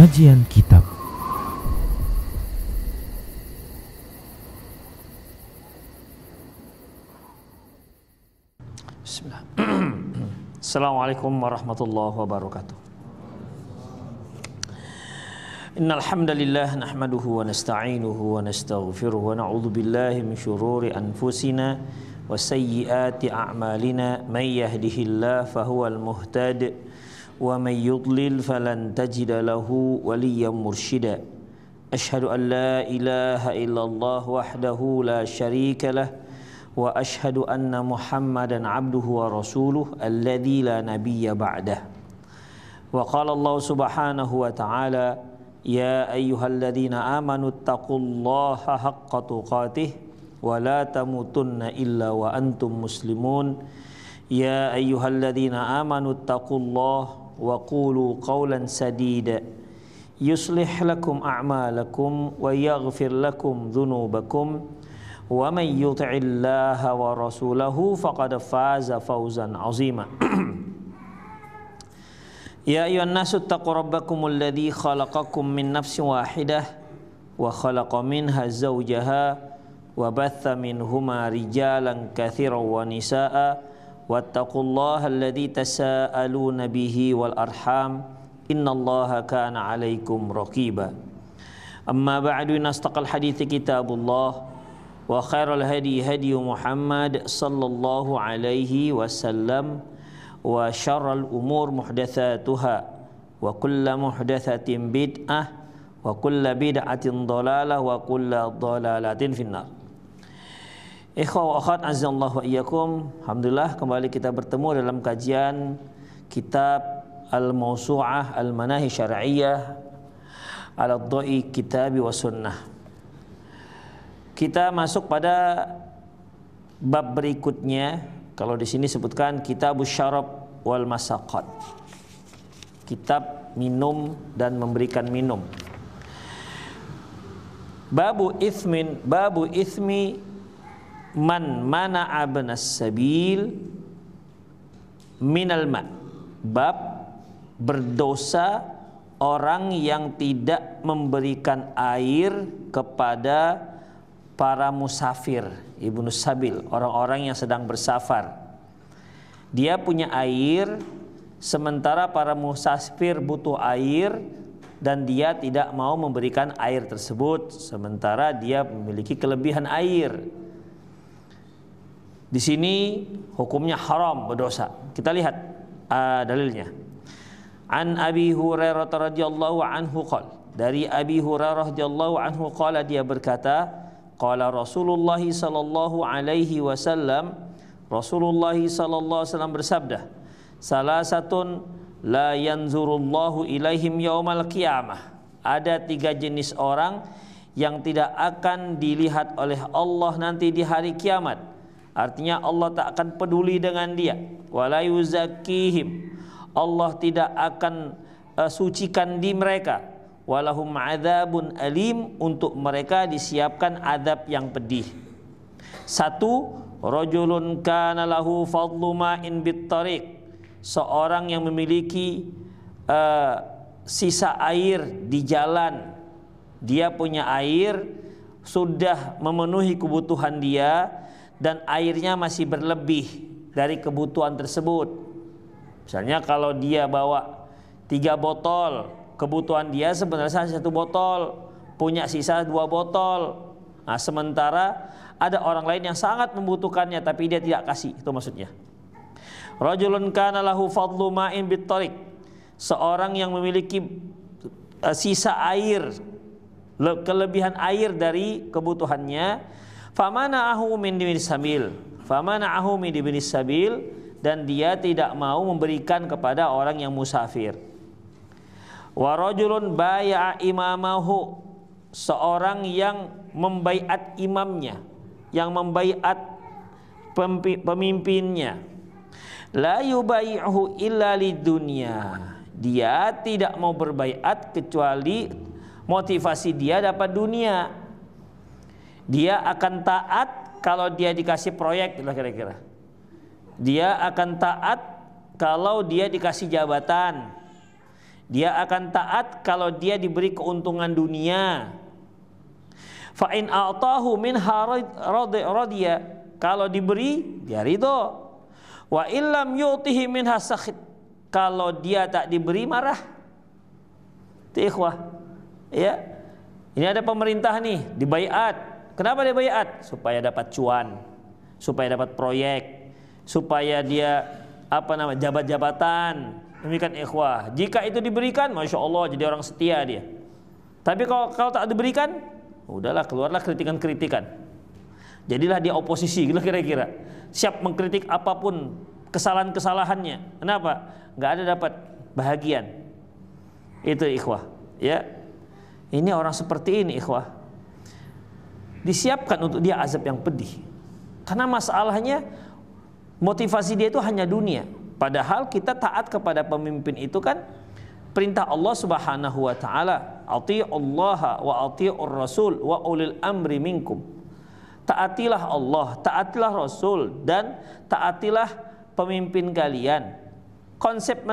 Kajian Kitab. Bismillah. Assalamualaikum warahmatullahi wabarakatuh. Innal hamdalillah nahmaduhu wa nasta'inuhu wa nastaghfiruhu wa na'udzu billahi min shururi anfusina wa sayyiati a'malina may yahdihillahu fahuwal muhtadi wa may yudlil falan tajida lahu waliyyan mursyida. Asyhadu an la ilaha illallah wahdahu la syarika lah wa asyhadu anna Muhammadan abduhu wa rasuluh alladzi la nabiyya ba'dah. Wa qala Allah subhanahu wa ta'ala ya ayyuhalladzina amanu taqullaha haqqa tuqatih wa la tamutunna illa wa antum muslimun. Ya ayyuhalladzina amanu taqullaha wa qulu qawlan sadida yuslih lakum a'malakum wa yaghfir lakum dhunubakum wa man yuti'illaha wa rasulahu faqad faza fawzan 'azima. Ya ayyuhan nasu taqu rabbakumul ladzi khalaqakum min nafsin wahidah wa khalaqa minha zawjaha wa batha minhuma rijalan katsiran wa nisaa'a wattaqullaha alladzi tasaaluna bihi wal arham innallaha kana 'alaikum raqiba. Amma ba'du, nastaqal hadithi kitabullah wa khairal hadi hadi Muhammad sallallahu alaihi wasallam wa syarral umur muhdatsatuha wa kullu muhdatsatin bid'ah wa kullu bid'atin dhalalah wa kullu dhalalatin finnar. Ikhwah wa akhwat azallahu wa iyyakum. Alhamdulillah kembali kita bertemu dalam kajian kitab Al-Mawsu'ah Al-Manahi Syar'iyyah ala Dha'i Kitabi wa Sunnah. Kita masuk pada bab berikutnya. Kalau di sini sebutkan Kitabus Syarab wal Masaqat. Kitab minum dan memberikan minum. Babu ithmi man mana'a banas sabil minal ma. Bab berdosa orang yang tidak memberikan air kepada para musafir, ibnu sabil, orang-orang yang sedang bersafar. Dia punya air sementara para musafir butuh air dan dia tidak mau memberikan air tersebut sementara dia memiliki kelebihan air. Di sini hukumnya haram, berdosa. Kita lihat dalilnya. An Abi Hurairah radhiyallahu anhu qala, dari Abi Hurairah radhiyallahu anhu qala, dia berkata, qala Rasulullah sallallahu alaihi wasallam, Rasulullah sallallahu alaihi wasallam bersabda, salasatun la yanzurullahu ilaihim yaumal qiyamah. Ada 3 jenis orang yang tidak akan dilihat oleh Allah nanti di hari kiamat. Artinya Allah tak akan peduli dengan dia. Wala yuzakkihim, Allah tidak akan sucikan di mereka. Walahum adzabun alim, untuk mereka disiapkan adab yang pedih. 1. Rajulun kana lahu fadlu ma'in bittariq, seorang yang memiliki sisa air di jalan. Dia punya air, sudah memenuhi kebutuhan dia, dan airnya masih berlebih dari kebutuhan tersebut. Misalnya kalau dia bawa 3 botol, kebutuhan dia sebenarnya 1 botol, punya sisa 2 botol. Nah, sementara ada orang lain yang sangat membutuhkannya tapi dia tidak kasih, itu maksudnya. Rajulun kana lahu fadlu ma'in bittariq, seorang yang memiliki sisa air, kelebihan air dari kebutuhannya. Famana'ahu min dibinis sabil, dan dia tidak mau memberikan kepada orang yang musafir. Wa rajulun bai'a imamahu, seorang yang membaiat imamnya, yang membaiat pemimpinnya. La yubai'uhu illa lidunya, dia tidak mau berbaiat kecuali motivasi dia dapat dunia. Dia akan taat kalau dia dikasih proyek, kira-kira. Dia akan taat kalau dia dikasih jabatan. Dia akan taat kalau dia diberi keuntungan dunia. Fa in a'tahu minha radiya, kalau diberi dia ridho. Wa illam yu'tihi minha sakhit, kalau dia tak diberi marah. Itu ikhwah. Ya. Ini ada pemerintah nih, dibaiat. Kenapa dibaiat? Supaya dapat cuan, supaya dapat proyek, supaya dia jabat-jabatan. Demikian ikhwah. Jika itu diberikan, masya Allah jadi orang setia dia. Tapi kalau tak diberikan, udahlah, keluarlah kritikan-kritikan. Jadilah dia oposisi, gitu kira-kira. Siap mengkritik apapun kesalahan-kesalahannya. Kenapa? Nggak ada dapat bahagian. Itu ikhwah. Ya, ini orang seperti ini ikhwah. Disiapkan untuk dia azab yang pedih. Karena masalahnya motivasi dia itu hanya dunia. Padahal kita taat kepada pemimpin itu kan perintah Allah Subhanahu wa taala, "Athi'ullaha wa athi'ur rasul wa ulil amri minkum." Taatilah Allah, taatilah Rasul, dan taatilah pemimpin kalian. Konsep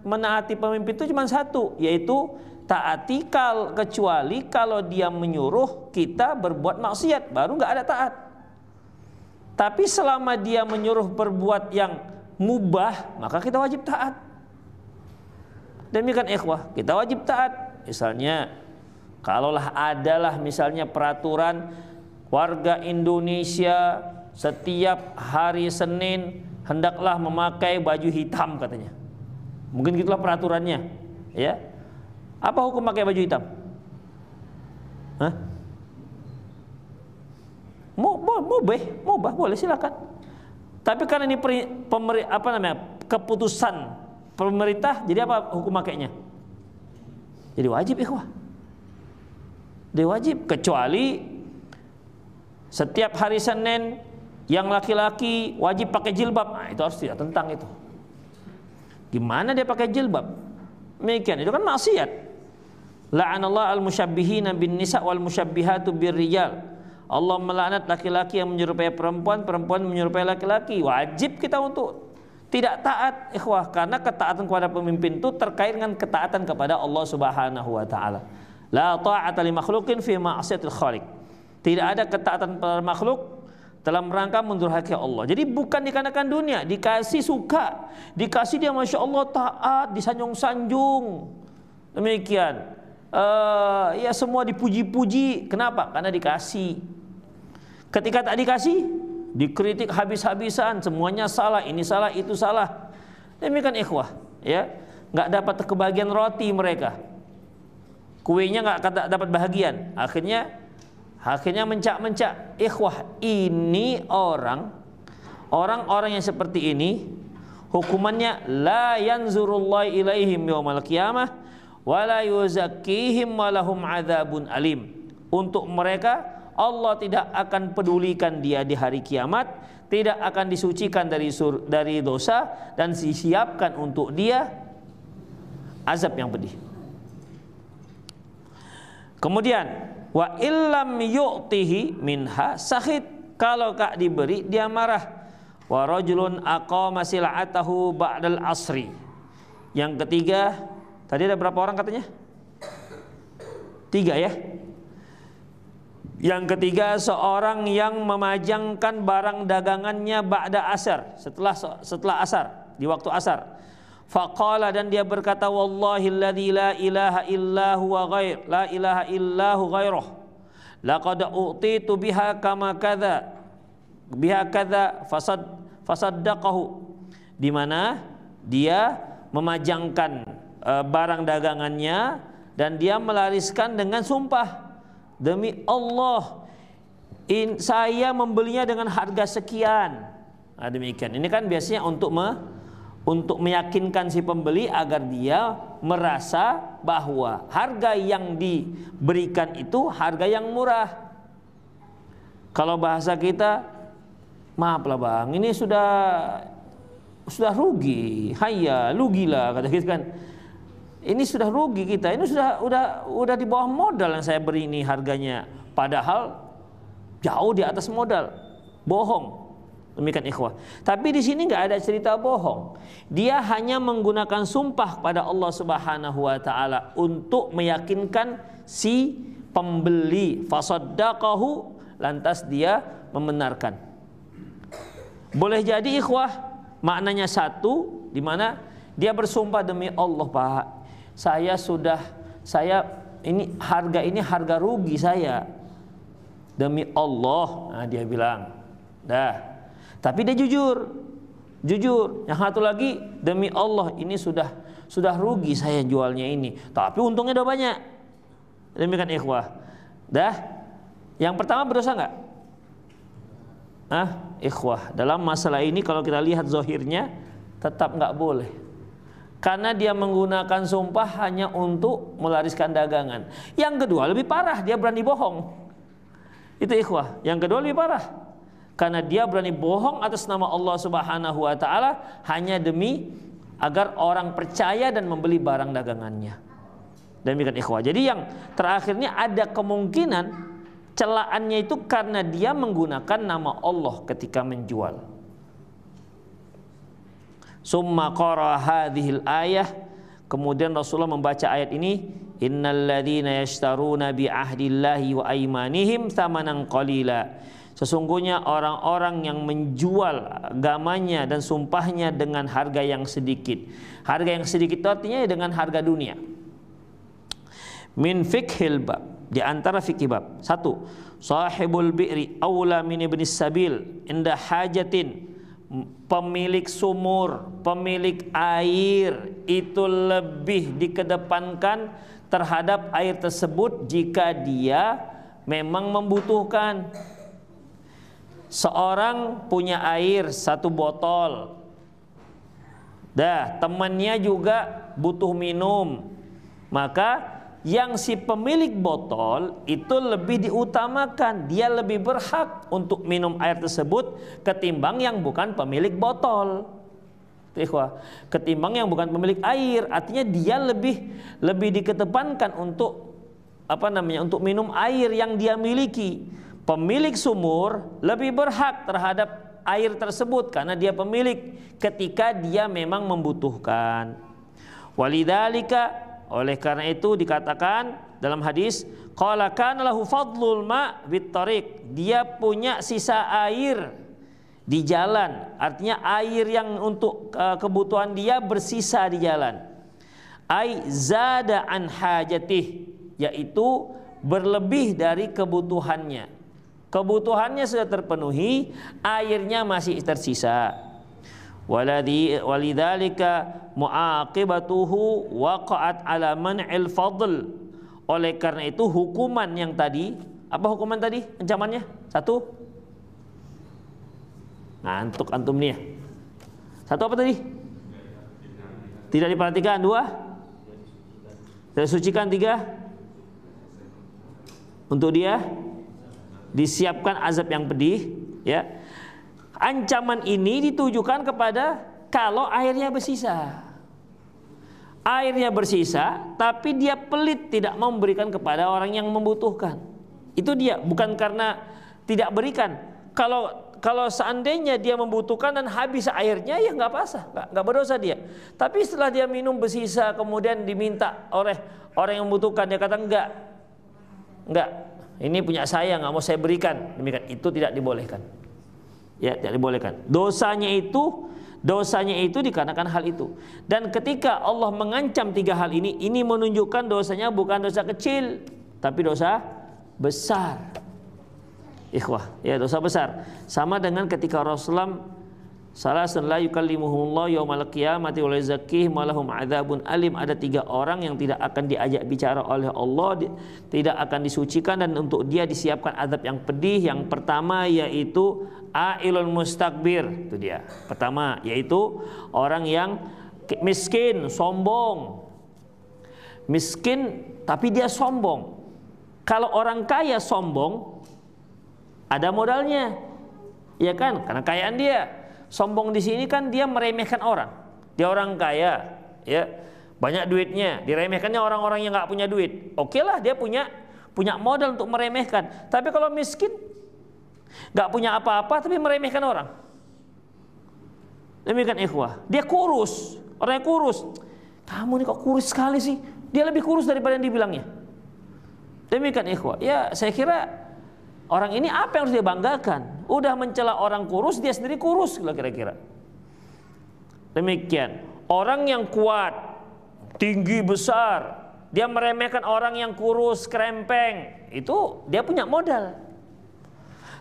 menaati pemimpin itu cuma satu, yaitu taati kecuali kalau dia menyuruh kita berbuat maksiat, baru nggak ada taat. Tapi selama dia menyuruh berbuat yang mubah, maka kita wajib taat. Demikian ikhwah, kita wajib taat. Misalnya, kalaulah adalah misalnya peraturan warga Indonesia setiap hari Senin hendaklah memakai baju hitam katanya. Mungkin gitulah peraturannya, ya. Apa hukum pakai baju hitam? Hah? Mubah, boleh, silakan. Tapi karena ini keputusan pemerintah, jadi apa hukum makainya? Jadi wajib ikhwah. Dia wajib, kecuali setiap hari Senin yang laki-laki wajib pakai jilbab. Nah, itu harus tidak tentang itu. Gimana dia pakai jilbab? Demikian, itu kan maksiat. La'anallahu al-musyabbihina bin nisa wal musyabbihatu bir rijal. Allah melaknat laki-laki yang menyerupai perempuan, perempuan menyerupai laki-laki. Wajib kita untuk tidak taat ikhwah, karena ketaatan kepada pemimpin itu terkait dengan ketaatan kepada Allah Subhanahu wa taala. La ta'ata li makhluqin fi ma'siyatil khaliq. Tidak ada ketaatan pada makhluk dalam rangka mendurhaki Allah. Jadi bukan dikarenakan dunia, dikasih suka, dikasih dia masya Allah taat, disanjung-sanjung. Demikian. Ya semua dipuji-puji. Kenapa? Karena dikasih. Ketika tak dikasih, dikritik habis-habisan, semuanya salah, ini salah, itu salah. Demikian ikhwah, ya. Nggak dapat kebahagiaan roti mereka. Kuenya nggak dapat bahagian. Akhirnya mencak-mencak. Ikhwah, ini orang-orang yang seperti ini hukumannya la yanzurullahu ilaihim yaumal qiyamah wa la yuzakkihim wa lahum adzabun alim. Untuk mereka Allah tidak akan pedulikan dia di hari kiamat, tidak akan disucikan dari dosa, dan disiapkan untuk dia azab yang pedih. Kemudian wa illam yu'tihi minha sakhit, kalau kak diberi dia marah. Wa rajulun aqama sil'atahu ba'dal asri. Yang ketiga, tadi ada berapa orang katanya? 3 ya. Yang ketiga, seorang yang memajangkan barang dagangannya ba'da asar, setelah asar, di waktu asar. Faqala, dan dia berkata, wallahi alladzi la ilaha illa huwa ghair, la ilaha illahu ghairuh, laqad u'titu biha kama kadza, biha kadza fasaddaqahu. Di mana dia memajangkan barang dagangannya dan dia melariskan dengan sumpah, demi Allah, saya membelinya dengan harga sekian. Nah, demikian. Ini kan biasanya untuk meyakinkan si pembeli agar dia merasa bahwa harga yang diberikan itu harga yang murah. Kalau bahasa kita, maaflah bang, ini sudah rugi, hayya, lugilah kata kita kan. Ini sudah rugi kita, ini sudah di bawah modal yang saya beri ini harganya, padahal jauh di atas modal. Bohong. Demikian ikhwah. Tapi di sini nggak ada cerita bohong. Dia hanya menggunakan sumpah pada Allah Subhanahu wa taala untuk meyakinkan si pembeli. Fasaddaqahu, lantas dia membenarkan. Boleh jadi ikhwah maknanya satu, di mana dia bersumpah demi Allah, Pak, ini harga rugi saya demi Allah. Nah, dia bilang, dah. Tapi dia jujur. Yang satu lagi, demi Allah ini sudah rugi saya jualnya ini, tapi untungnya udah banyak. Demikian ikhwah. Dah. Yang pertama berdosa enggak? Ikhwah, dalam masalah ini kalau kita lihat zahirnya tetap enggak boleh. Karena dia menggunakan sumpah hanya untuk melariskan dagangan. Yang kedua lebih parah, dia berani bohong. Itu ikhwah. Yang kedua lebih parah. Karena dia berani bohong atas nama Allah Subhanahu wa taala hanya demi agar orang percaya dan membeli barang dagangannya. Demikian ikhwah. Jadi yang terakhirnya ada kemungkinan celaannya itu karena dia menggunakan nama Allah ketika menjual. Summa qara hadhil ayah, kemudian Rasulullah membaca ayat ini, innal ladzina yashtaruna bi ahdillahi wa aymanihim tsamanan qalila. Sesungguhnya orang-orang yang menjual agamanya dan sumpahnya dengan harga yang sedikit. Harga yang sedikit itu artinya dengan harga dunia. Min fiqhil bab, di antara fikih bab. 1. Sahibul bi'ri aula min ibnis sabil inda hajatin. Pemilik sumur, pemilik air itu lebih dikedepankan terhadap air tersebut jika dia memang membutuhkan. Seorang punya air 1 botol, temannya juga butuh minum, maka yang si pemilik botol itu lebih diutamakan, dia lebih berhak untuk minum air tersebut ketimbang yang bukan pemilik botol. Ketimbang yang bukan pemilik air, artinya dia lebih dikedepankan untuk untuk minum air yang dia miliki. Pemilik sumur lebih berhak terhadap air tersebut karena dia pemilik ketika dia memang membutuhkan. Walidzalika, oleh karena itu dikatakan dalam hadis, qala kana lahu fadlul ma bit tariq, dia punya sisa air di jalan, artinya air yang untuk kebutuhan dia bersisa di jalan. Ai zada an hajatih, yaitu berlebih dari kebutuhannya. Kebutuhannya sudah terpenuhi, airnya masih tersisa. Walidzalika muaqibatuhu waqa'at ala man'il fadl. Oleh karena itu hukuman yang tadi, apa hukuman tadi? Ancamannya? 1. Ngantuk antum nih ya. 1 apa tadi? Tidak diperhatikan. 2. Tidak disucikan. 3. Untuk dia disiapkan azab yang pedih, ya. Ancaman ini ditujukan kepada kalau airnya bersisa. Airnya bersisa tapi dia pelit, tidak mau memberikan kepada orang yang membutuhkan. Itu dia, bukan karena tidak berikan. Kalau seandainya dia membutuhkan dan habis airnya, ya nggak pasah, nggak berdosa dia. Tapi setelah dia minum bersisa kemudian diminta oleh orang yang membutuhkan, dia kata enggak, ini punya saya, nggak mau saya berikan. Demikian, itu tidak dibolehkan. Ya, tidak dibolehkan. Dosanya itu dikarenakan hal itu. Dan ketika Allah mengancam 3 hal ini menunjukkan dosanya bukan dosa kecil, tapi dosa besar. Ikhwah, ya, dosa besar. Sama dengan ketika Rasulullah salasun la yukallimuhumullah yaumal qiyamati wa la yuzakkihim wa lahum adzabun alim. Ada 3 orang yang tidak akan diajak bicara oleh Allah, tidak akan disucikan, dan untuk dia disiapkan azab yang pedih. Yang pertama yaitu ailul mustakbir. Itu dia. Pertama yaitu orang yang miskin, sombong. Miskin tapi dia sombong. Kalau orang kaya sombong, ada modalnya. Ya kan? Karena kekayaan dia. Sombong di sini kan dia meremehkan orang. Dia orang kaya, ya, banyak duitnya, diremehkannya orang-orang yang nggak punya duit. Oke lah, dia punya modal untuk meremehkan. Tapi kalau miskin, nggak punya apa-apa tapi meremehkan orang, Demikian ikhwah. Dia kurus, orangnya kurus. Kamu ini kok kurus sekali sih? Dia lebih kurus daripada yang dibilangnya. Demikian ikhwah. Ya, saya kira orang ini apa yang harus dia banggakan? Udah mencela orang kurus, dia sendiri kurus kira-kira. Demikian. Orang yang kuat, tinggi besar, dia meremehkan orang yang kurus, krempeng, itu dia punya modal.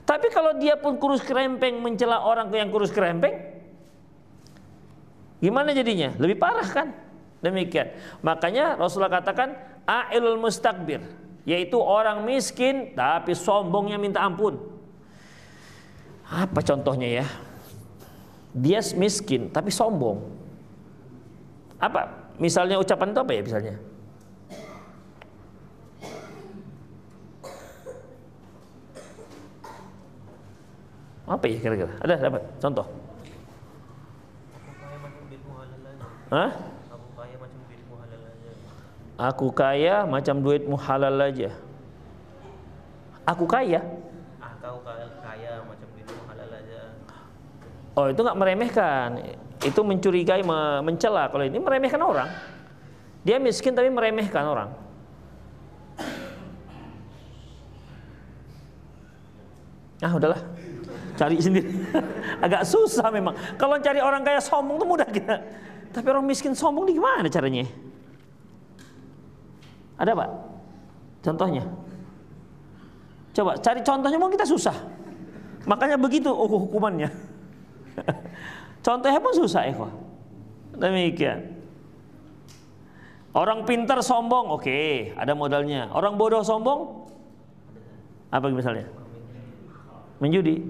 Tapi kalau dia pun kurus krempeng mencela orang yang kurus krempeng, gimana jadinya? Lebih parah kan? Demikian. Makanya Rasulullah katakan a'ilul mustakbir, yaitu orang miskin tapi sombongnya minta ampun. Apa contohnya ya? Dia miskin tapi sombong. Apa? Misalnya ucapan itu apa ya misalnya? Apa ya kira-kira? Ada dapat contoh? Hah? Aku kaya macam duitmu halal aja. Aku kaya? Kau kaya macam duitmu halal aja. Oh, itu nggak meremehkan. Itu mencurigai, mencela. Kalau ini meremehkan orang. Dia miskin tapi meremehkan orang. Udahlah. Cari sendiri. Agak susah memang. Kalau cari orang kaya sombong itu mudah kita. Tapi orang miskin sombong di gimana caranya? Ada Pak? Contohnya? Coba cari contohnya, mau kita susah. Makanya begitu hukumannya. Contohnya pun susah ikhwah. Demikian. Orang pintar sombong, oke, ada modalnya. Orang bodoh sombong, apa misalnya? Menjudi.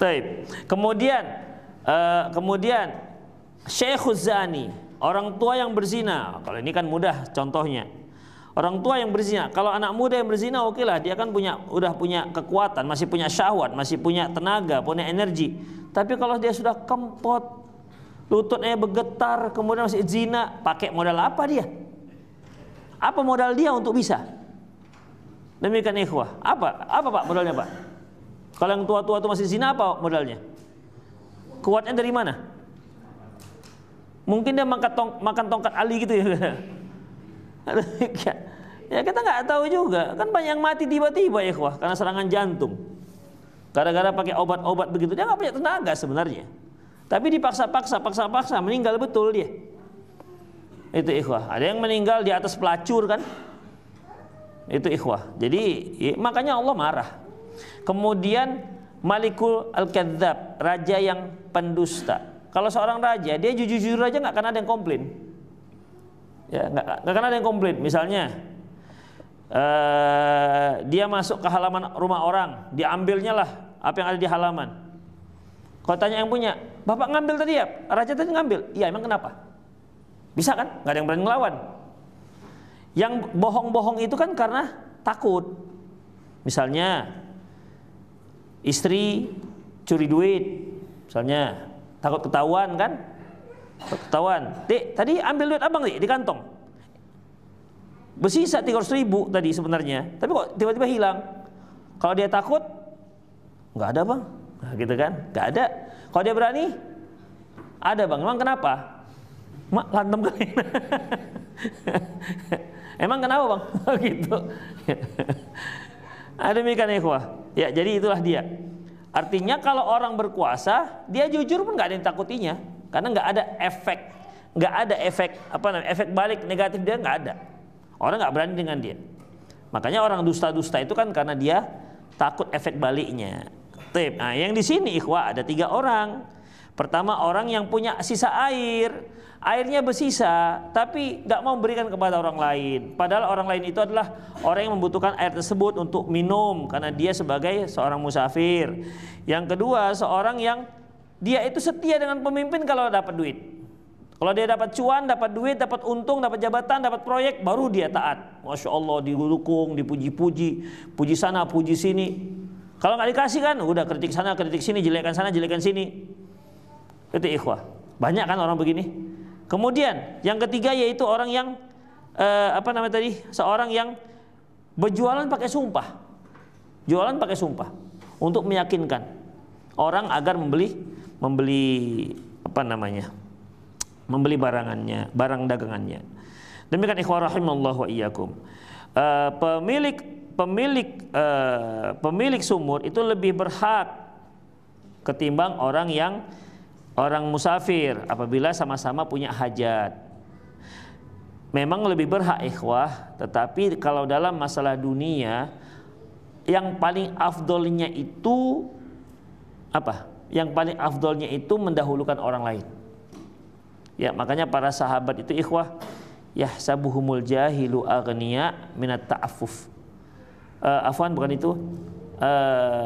Taib. Kemudian Syekhuz Zani, orang tua yang berzina. Kalau ini kan mudah contohnya. Orang tua yang berzina. Kalau anak muda yang berzina, oke lah, dia kan udah punya kekuatan, masih punya syahwat, masih punya tenaga, punya energi. Tapi kalau dia sudah kempot, lututnya bergetar, kemudian masih zina, pakai modal apa dia? Apa modal dia untuk bisa? Demikian ikhwah. Apa Pak modalnya Pak? Kalau yang tua-tua itu masih zina, apa modalnya? Kuatnya dari mana? Mungkin dia makan tongkat Ali gitu ya. Ya kita nggak tahu juga. Kan banyak yang mati tiba-tiba ya ikhwah karena serangan jantung. Gara-gara pakai obat-obat begitu, dia nggak punya tenaga sebenarnya. Tapi dipaksa-paksa meninggal betul dia. Itu ikhwah. Ada yang meninggal di atas pelacur kan? Itu ikhwah. Jadi makanya Allah marah. Kemudian Malikul Al-Kadzab, raja yang pendusta. Kalau seorang raja, dia jujur-jujur aja nggak akan ada yang komplain. Ya, nggak akan ada yang komplain. Misalnya dia masuk ke halaman rumah orang, diambilnya lah apa yang ada di halaman. Kalau tanya yang punya, bapak ngambil tadi ya? Raja tadi ngambil? Iya, emang kenapa? Bisa kan? Nggak ada yang berani ngelawan. Yang bohong-bohong itu kan karena takut. Misalnya istri curi duit, misalnya takut ketahuan kan? Ketahuan, Dek, tadi ambil duit abang di kantong. Bersisa 300.000 tadi sebenarnya, tapi kok tiba-tiba hilang. Kalau dia takut, nggak ada bang, nah, gitu kan? Nggak ada. Kalau dia berani, ada bang. Emang kenapa? Mak lantem kali. Emang kenapa bang? Gitu. Demikian ikhwah. Ya, jadi itulah dia. Artinya kalau orang berkuasa, dia jujur pun nggak ada yang takutinya. Karena nggak ada efek efek balik negatif, dia nggak ada. Orang nggak berani dengan dia. Makanya orang dusta-dusta itu kan karena dia takut efek baliknya. Nah, yang di sini ikhwah ada 3 orang. Pertama, orang yang punya sisa air, airnya bersisa, tapi nggak mau memberikan kepada orang lain. Padahal orang lain itu adalah orang yang membutuhkan air tersebut untuk minum, karena dia sebagai seorang musafir. Yang kedua, seorang yang dia itu setia dengan pemimpin kalau dapat duit. Kalau dia dapat cuan, dapat duit, dapat untung, dapat jabatan, dapat proyek, baru dia taat. Masya Allah, didukung, dipuji-puji, puji sana, puji sini. Kalau nggak dikasih kan, udah kritik sana, kritik sini, jelekan sana, jelekan sini. Itu ikhwah. Banyak kan orang begini. Kemudian yang ketiga yaitu orang yang seorang yang berjualan pakai sumpah. Jualan pakai sumpah. untuk meyakinkan orang agar membeli barang dagangannya. Demikian ikhwah rahimallahu wa iyyakum. Pemilik sumur itu lebih berhak ketimbang orang musafir apabila sama-sama punya hajat. Memang lebih berhak ikhwah, tetapi kalau dalam masalah dunia yang paling afdolnya itu apa? Yang paling afdolnya itu mendahulukan orang lain. Ya, makanya para sahabat itu ikhwah yahsabuhumul jahilu aghniya minat ta'affuf. Afwan bukan itu.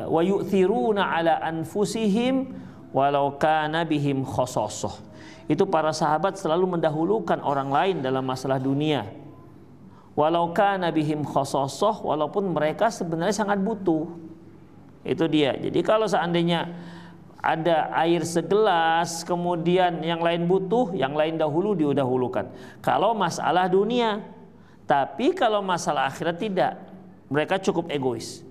Wa yu'thiruna ala anfusihim walau kana bihim khasasah. Itu para sahabat selalu mendahulukan orang lain dalam masalah dunia. Walau kana bihim khasasah, walaupun mereka sebenarnya sangat butuh. Itu dia. Jadi kalau seandainya ada air segelas, kemudian yang lain butuh, yang lain dahulu didahulukan. Kalau masalah dunia, tapi kalau masalah akhirat tidak. Mereka cukup egois.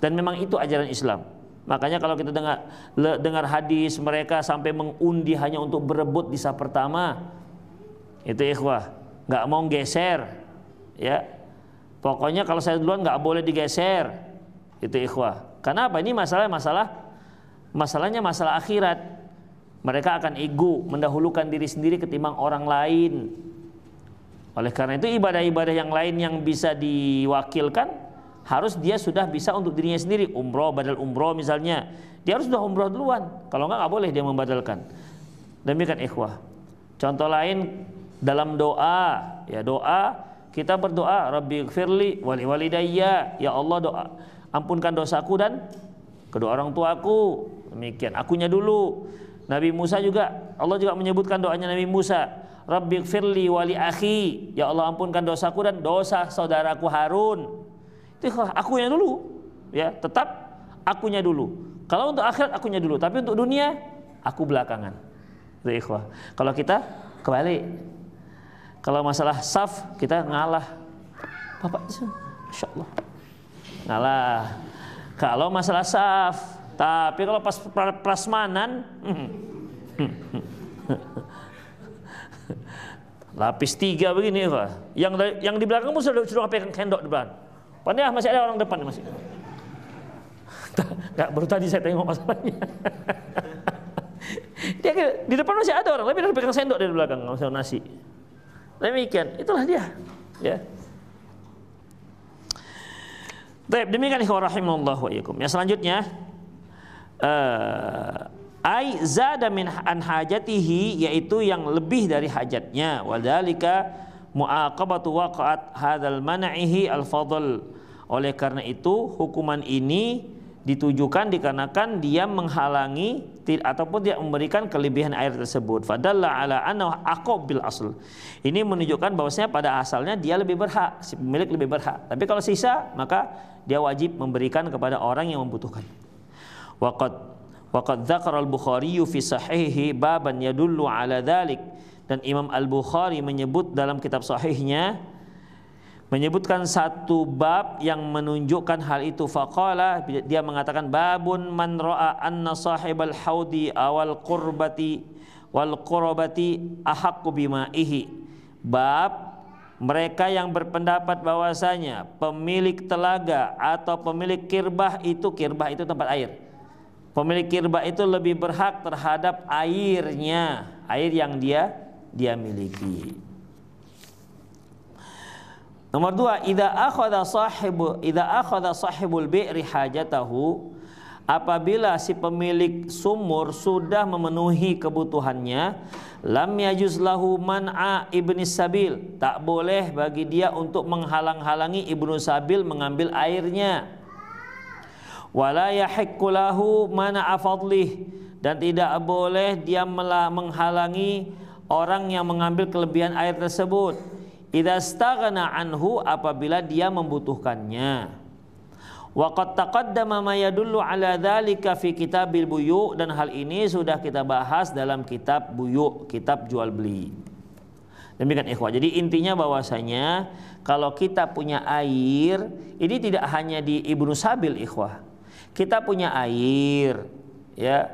Dan memang itu ajaran Islam. Makanya kalau kita dengar hadis mereka sampai mengundi hanya untuk berebut di saf pertama, itu ikhwah, nggak mau geser, ya. Pokoknya kalau saya duluan nggak boleh digeser, itu ikhwah. Karena apa? Ini masalahnya masalah akhirat. Mereka akan ego, mendahulukan diri sendiri ketimbang orang lain. Oleh karena itu ibadah-ibadah yang lain yang bisa diwakilkan harus dia sudah bisa untuk dirinya sendiri. Umroh, badal umroh misalnya, dia harus sudah umroh duluan. Kalau nggak boleh dia membadalkan. Demikian ikhwah. Contoh lain dalam doa, ya doa kita berdoa, Rabbighfirli wali walidayya, ya Allah doa ampunkan dosaku dan kedua orang tuaku. Demikian, akunya dulu. Nabi Musa juga, Allah juga menyebutkan doanya Nabi Musa, Rabbighfirli wali akhi, ya Allah ampunkan dosaku dan dosa saudaraku Harun. Itu akunya dulu, ya tetap akunya dulu. Kalau untuk akhirat akunya dulu, tapi untuk dunia aku belakangan. Itu ikhwah. Kalau kita kebalik, kalau masalah saf kita ngalah. Bapak, Masya Allah, ngalah. Kalau masalah saf, tapi kalau pas prasmanan, lapis 3 begini, ikhwah. Yang di belakang pun sudah pegang sendok di belakang. Padahal masih ada orang depan masih. Nggak, baru tadi saya tengok masalahnya. Dia di depan masih ada orang, tapi dia pegang sendok dari belakang masalah nasi. Demikian, itulah dia. Ya. Baik, demikian ikhwah rahimallahu wa iyyakum. Yang selanjutnya, ai zada min an hajatihi, yaitu yang lebih dari hajatnya. Wadzalika mu'aqabatu waqa'at hadzal man'ihi al-fadl. Oleh karena itu hukuman ini ditujukan dikarenakan dia menghalangi ataupun dia memberikan kelebihan air tersebut. Fadalla ala annahu aqab bil asl. Ini menunjukkan bahwasanya pada asalnya dia lebih berhak, si pemilik lebih berhak. Tapi kalau sisa maka dia wajib memberikan kepada orang yang membutuhkan. Waqad dzakara al-Bukhari fi sahihi baban yadullu ala dzalik. Dan Imam Al-Bukhari menyebut dalam kitab sahihnya, menyebutkan satu bab yang menunjukkan hal itu. Faqala, dia mengatakan babun man ra'a anna sahibal haudi awal qurbati wal qurabati ahaqqu bima'ihi. Bab mereka yang berpendapat bahwasanya pemilik telaga atau pemilik kirbah itu tempat air. Pemilik kirbah itu lebih berhak terhadap airnya, air yang dia miliki. Nomor 2, idza akhadha sahibul bi'ri hajatahu, apabila si pemilik sumur sudah memenuhi kebutuhannya, lam yajuz lahu man'a ibni sabil, tak boleh bagi dia untuk menghalang-halangi ibnu sabil mengambil airnya. Wala yahiqqu lahu man'a fadlih, dan tidak boleh dia menghalangi orang yang mengambil kelebihan air tersebut. Idza staghna anhu, apabila dia membutuhkannya. Wa qad taqaddama ma yadullu ala dzalika fi kitabil buyu', dan hal ini sudah kita bahas dalam kitab buyu', kitab jual beli. Demikian ikhwah. Jadi intinya bahwasanya kalau kita punya air, ini tidak hanya di Ibnu Sabil ikhwah. Kita punya air, ya.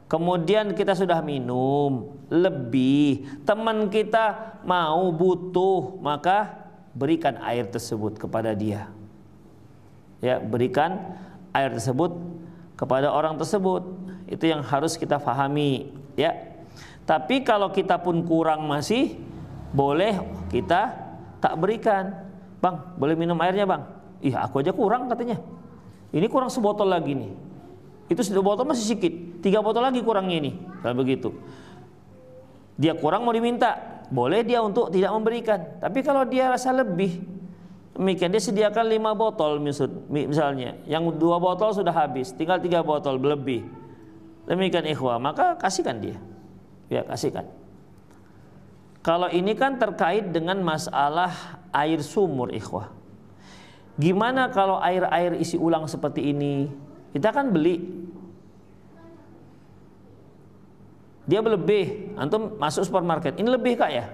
Kemudian kita sudah minum lebih, teman kita mau butuh, maka berikan air tersebut kepada dia. Ya, berikan air tersebut kepada orang tersebut. Itu yang harus kita pahami, ya. Tapi kalau kita pun kurang masih, boleh kita tak berikan. Bang, boleh minum airnya, Bang? Ih, aku aja kurang katanya. Ini kurang sebotol lagi nih. Itu satu botol masih sedikit, 3 botol lagi kurangnya ini. Kalau begitu, dia kurang mau diminta, boleh dia untuk tidak memberikan. Tapi kalau dia rasa lebih, demikian dia sediakan 5 botol misalnya, yang 2 botol sudah habis, tinggal 3 botol lebih. Demikian ikhwah, maka kasihkan dia. Ya, kasihkan. Kalau ini kan terkait dengan masalah air sumur ikhwah. Gimana kalau air-air isi ulang seperti ini? Kita kan beli. Dia berlebih, antum masuk supermarket, ini lebih Kak ya?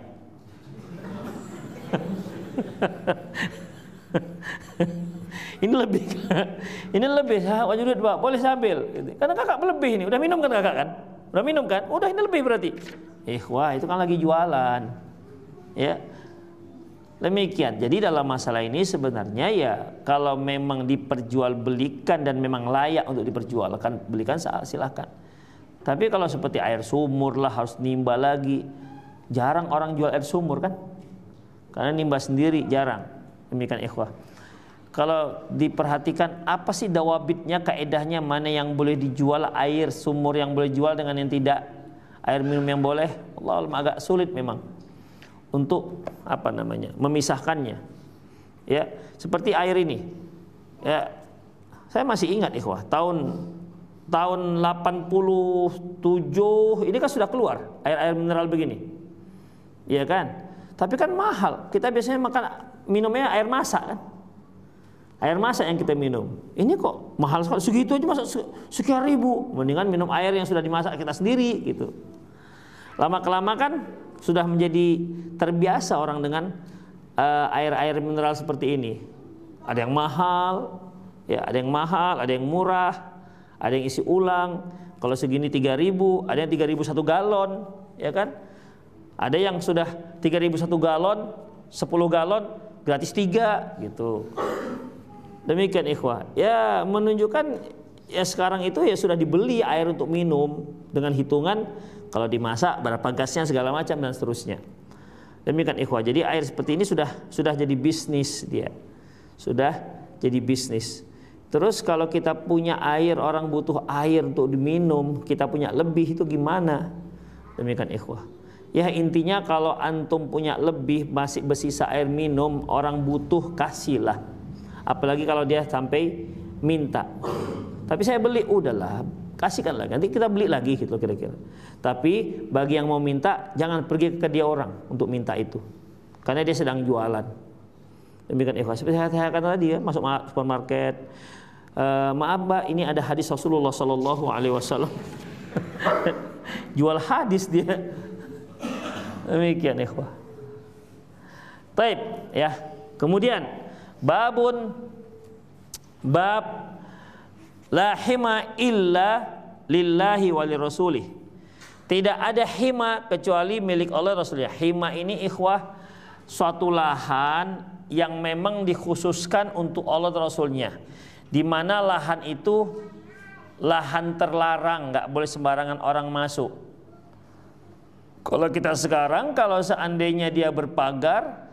Ini lebih Kak. Ini lebih, wajib duit Pak, boleh saya ambil. Karena kakak berlebih ini, udah minum kan kakak kan? Udah minum kan? Udah ini lebih berarti. Wah itu kan lagi jualan. Ya. Demikian. Jadi dalam masalah ini sebenarnya ya kalau memang diperjualbelikan dan memang layak untuk diperjualkan, belikan silahkan. Tapi kalau seperti air sumur lah harus nimba lagi. Jarang orang jual air sumur kan? Karena nimba sendiri jarang. Demikian ikhwah. Kalau diperhatikan apa sih dawabitnya, kaedahnya, mana yang boleh dijual air sumur yang boleh jual dengan yang tidak, air minum yang boleh, Allah agak sulit memang untuk apa namanya memisahkannya. Ya, seperti air ini. Ya, saya masih ingat ikhwah, tahun 87 ini kan sudah keluar air mineral begini. Iya kan? Tapi kan mahal. Kita biasanya minumnya air masak kan? Air masak yang kita minum. Ini kok mahal sekali, segitu aja masak sekian ribu. Mendingan minum air yang sudah dimasak kita sendiri gitu. Lama-kelama kan sudah menjadi terbiasa orang dengan air-air mineral seperti ini. Ada yang mahal, ya, ada yang mahal, ada yang murah, ada yang isi ulang. Kalau segini 3.000, ada yang 3.000 1 galon, ya kan? Ada yang sudah 3.000 1 galon, 10 galon gratis 3 gitu. Demikian ikhwah. Ya menunjukkan ya sekarang itu ya sudah dibeli air untuk minum dengan hitungan kalau dimasak berapa gasnya segala macam dan seterusnya. Demikian ikhwah. Jadi air seperti ini sudah jadi bisnis dia. Sudah jadi bisnis. Terus kalau kita punya air, orang butuh air untuk diminum, kita punya lebih, itu gimana? Demikian ikhwah. Ya intinya kalau antum punya lebih, masih bersisa air minum, orang butuh kasihlah. Apalagi kalau dia sampai minta. Tapi saya beli, udahlah, kasihkanlah, nanti kita beli lagi gitu kira-kira. Tapi bagi yang mau minta, jangan pergi ke dia orang untuk minta itu, karena dia sedang jualan. Demikian ikhlas. Seperti saya kata tadi ya, masuk supermarket, maaf Mbak, ini ada hadis Rasulullah Sallallahu Alaihi Wasallam. Jual hadis dia. Demikian ikhwah. Baik ya. Kemudian bab la hima illa lillahi wa lirasulih. Tidak ada hima kecuali milik Allah Rasulnya. Hima ini ikhwah suatu lahan yang memang dikhususkan untuk Allah dan Rasulnya, di mana lahan itu lahan terlarang, nggak boleh sembarangan orang masuk. Kalau kita sekarang, kalau seandainya dia berpagar,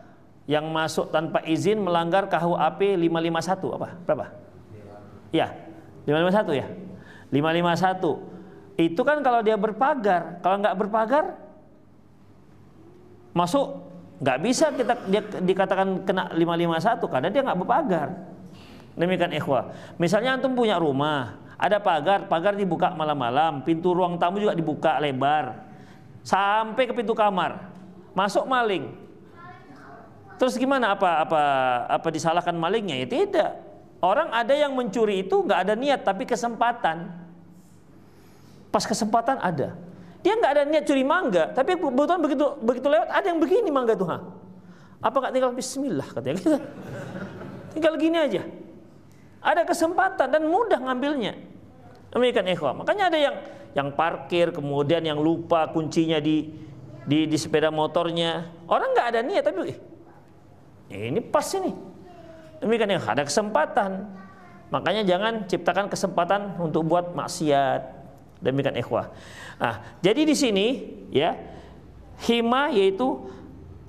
yang masuk tanpa izin melanggar KUHP 551 apa? Berapa? Ya, 551 ya. 551. Itu kan kalau dia berpagar, kalau nggak berpagar masuk nggak bisa dia dikatakan kena 551 karena dia nggak berpagar. Demikian ikhwah. Misalnya antum punya rumah, ada pagar dibuka malam-malam, pintu ruang tamu juga dibuka lebar sampai ke pintu kamar, masuk maling. Terus gimana? Apa disalahkan malingnya? Ya tidak. Orang ada yang mencuri itu nggak ada niat tapi kesempatan. Pas kesempatan ada. Dia nggak ada niat curi mangga, tapi kebetulan begitu lewat ada yang begini mangga tuh. Apa nggak tinggal bismillah katanya kita. Tinggal gini aja. Ada kesempatan dan mudah ngambilnya. Demikian ikhwah. Makanya ada yang parkir, kemudian yang lupa kuncinya di sepeda motornya. Orang nggak ada niat tapi ini pas ini. Demikian ya, ada kesempatan. Makanya jangan ciptakan kesempatan untuk buat maksiat. Demikian ikhwah. Nah, jadi di sini ya, hima yaitu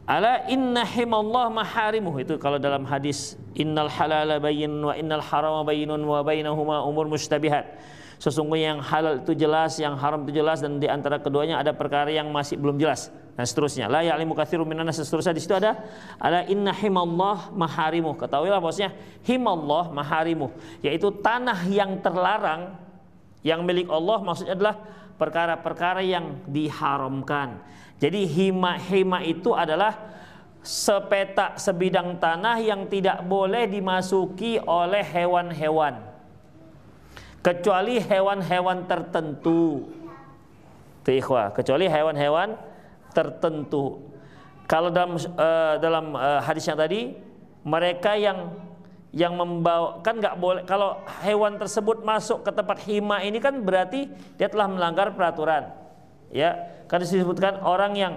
ala inna himallah maharimuh, itu kalau dalam hadis innal halala bayyin wa innal harama bayyinun wa bainahuma umur mustabihat. Sesungguhnya yang halal itu jelas, yang haram itu jelas, dan di antara keduanya ada perkara yang masih belum jelas, dan seterusnya. La ya'lamu katsirun minan nas, seterusnya di situ ada ala inna himallah maharimuh. Ketahuilah bahwasanya himallah maharimuh yaitu tanah yang terlarang yang milik Allah, maksudnya adalah perkara-perkara yang diharamkan. Jadi hima itu adalah sepetak sebidang tanah yang tidak boleh dimasuki oleh hewan-hewan, kecuali hewan-hewan tertentu. Ikhwah, kecuali hewan-hewan tertentu. Kalau dalam hadis yang tadi, mereka yang membawa, kan nggak boleh. Kalau hewan tersebut masuk ke tempat hima ini kan berarti dia telah melanggar peraturan. Ya, kan disebutkan orang yang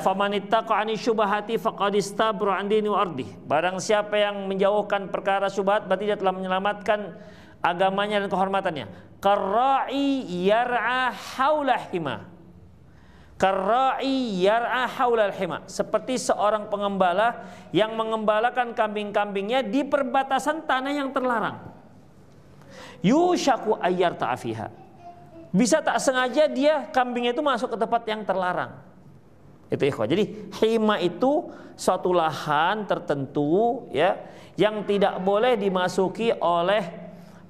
famanittaqa 'ani syubhati faqad istabra 'an dini wa ardi. Barang siapa yang menjauhkan perkara syubhat berarti dia telah menyelamatkan agamanya dan kehormatannya. Qarra'i yar'a haula hima. Qarra'i yar'a haula hima. Seperti seorang pengembala yang mengembalakan kambing-kambingnya di perbatasan tanah yang terlarang. Yushaku ayyar ta'afiha. Bisa tak sengaja dia kambingnya itu masuk ke tempat yang terlarang. Itu ikhwah. Jadi hima itu suatu lahan tertentu ya, yang tidak boleh dimasuki oleh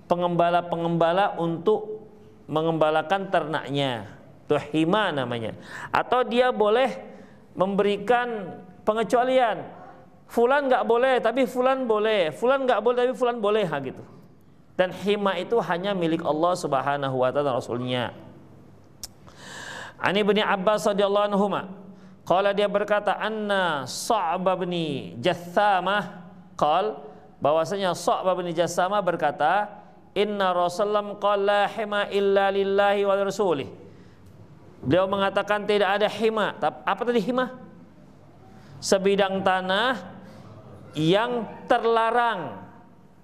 pengembala-pengembala untuk mengembalakan ternaknya. Itu hima namanya. Atau dia boleh memberikan pengecualian. Fulan nggak boleh tapi fulan boleh. Fulan nggak boleh tapi fulan boleh, gitu. Dan hima itu hanya milik Allah Subhanahu wa taala, Rasulnya. Ani bin Abbas radhiyallahu anhuma, qala, dia berkata, anna Sa'b bin Jassamah qala, bahwasanya Sa'b bin Jassamah berkata, inna Rasulullah qala la hima illa lillahi wa rasulih. Beliau mengatakan tidak ada hima. Apa tadi hima? Sebidang tanah yang terlarang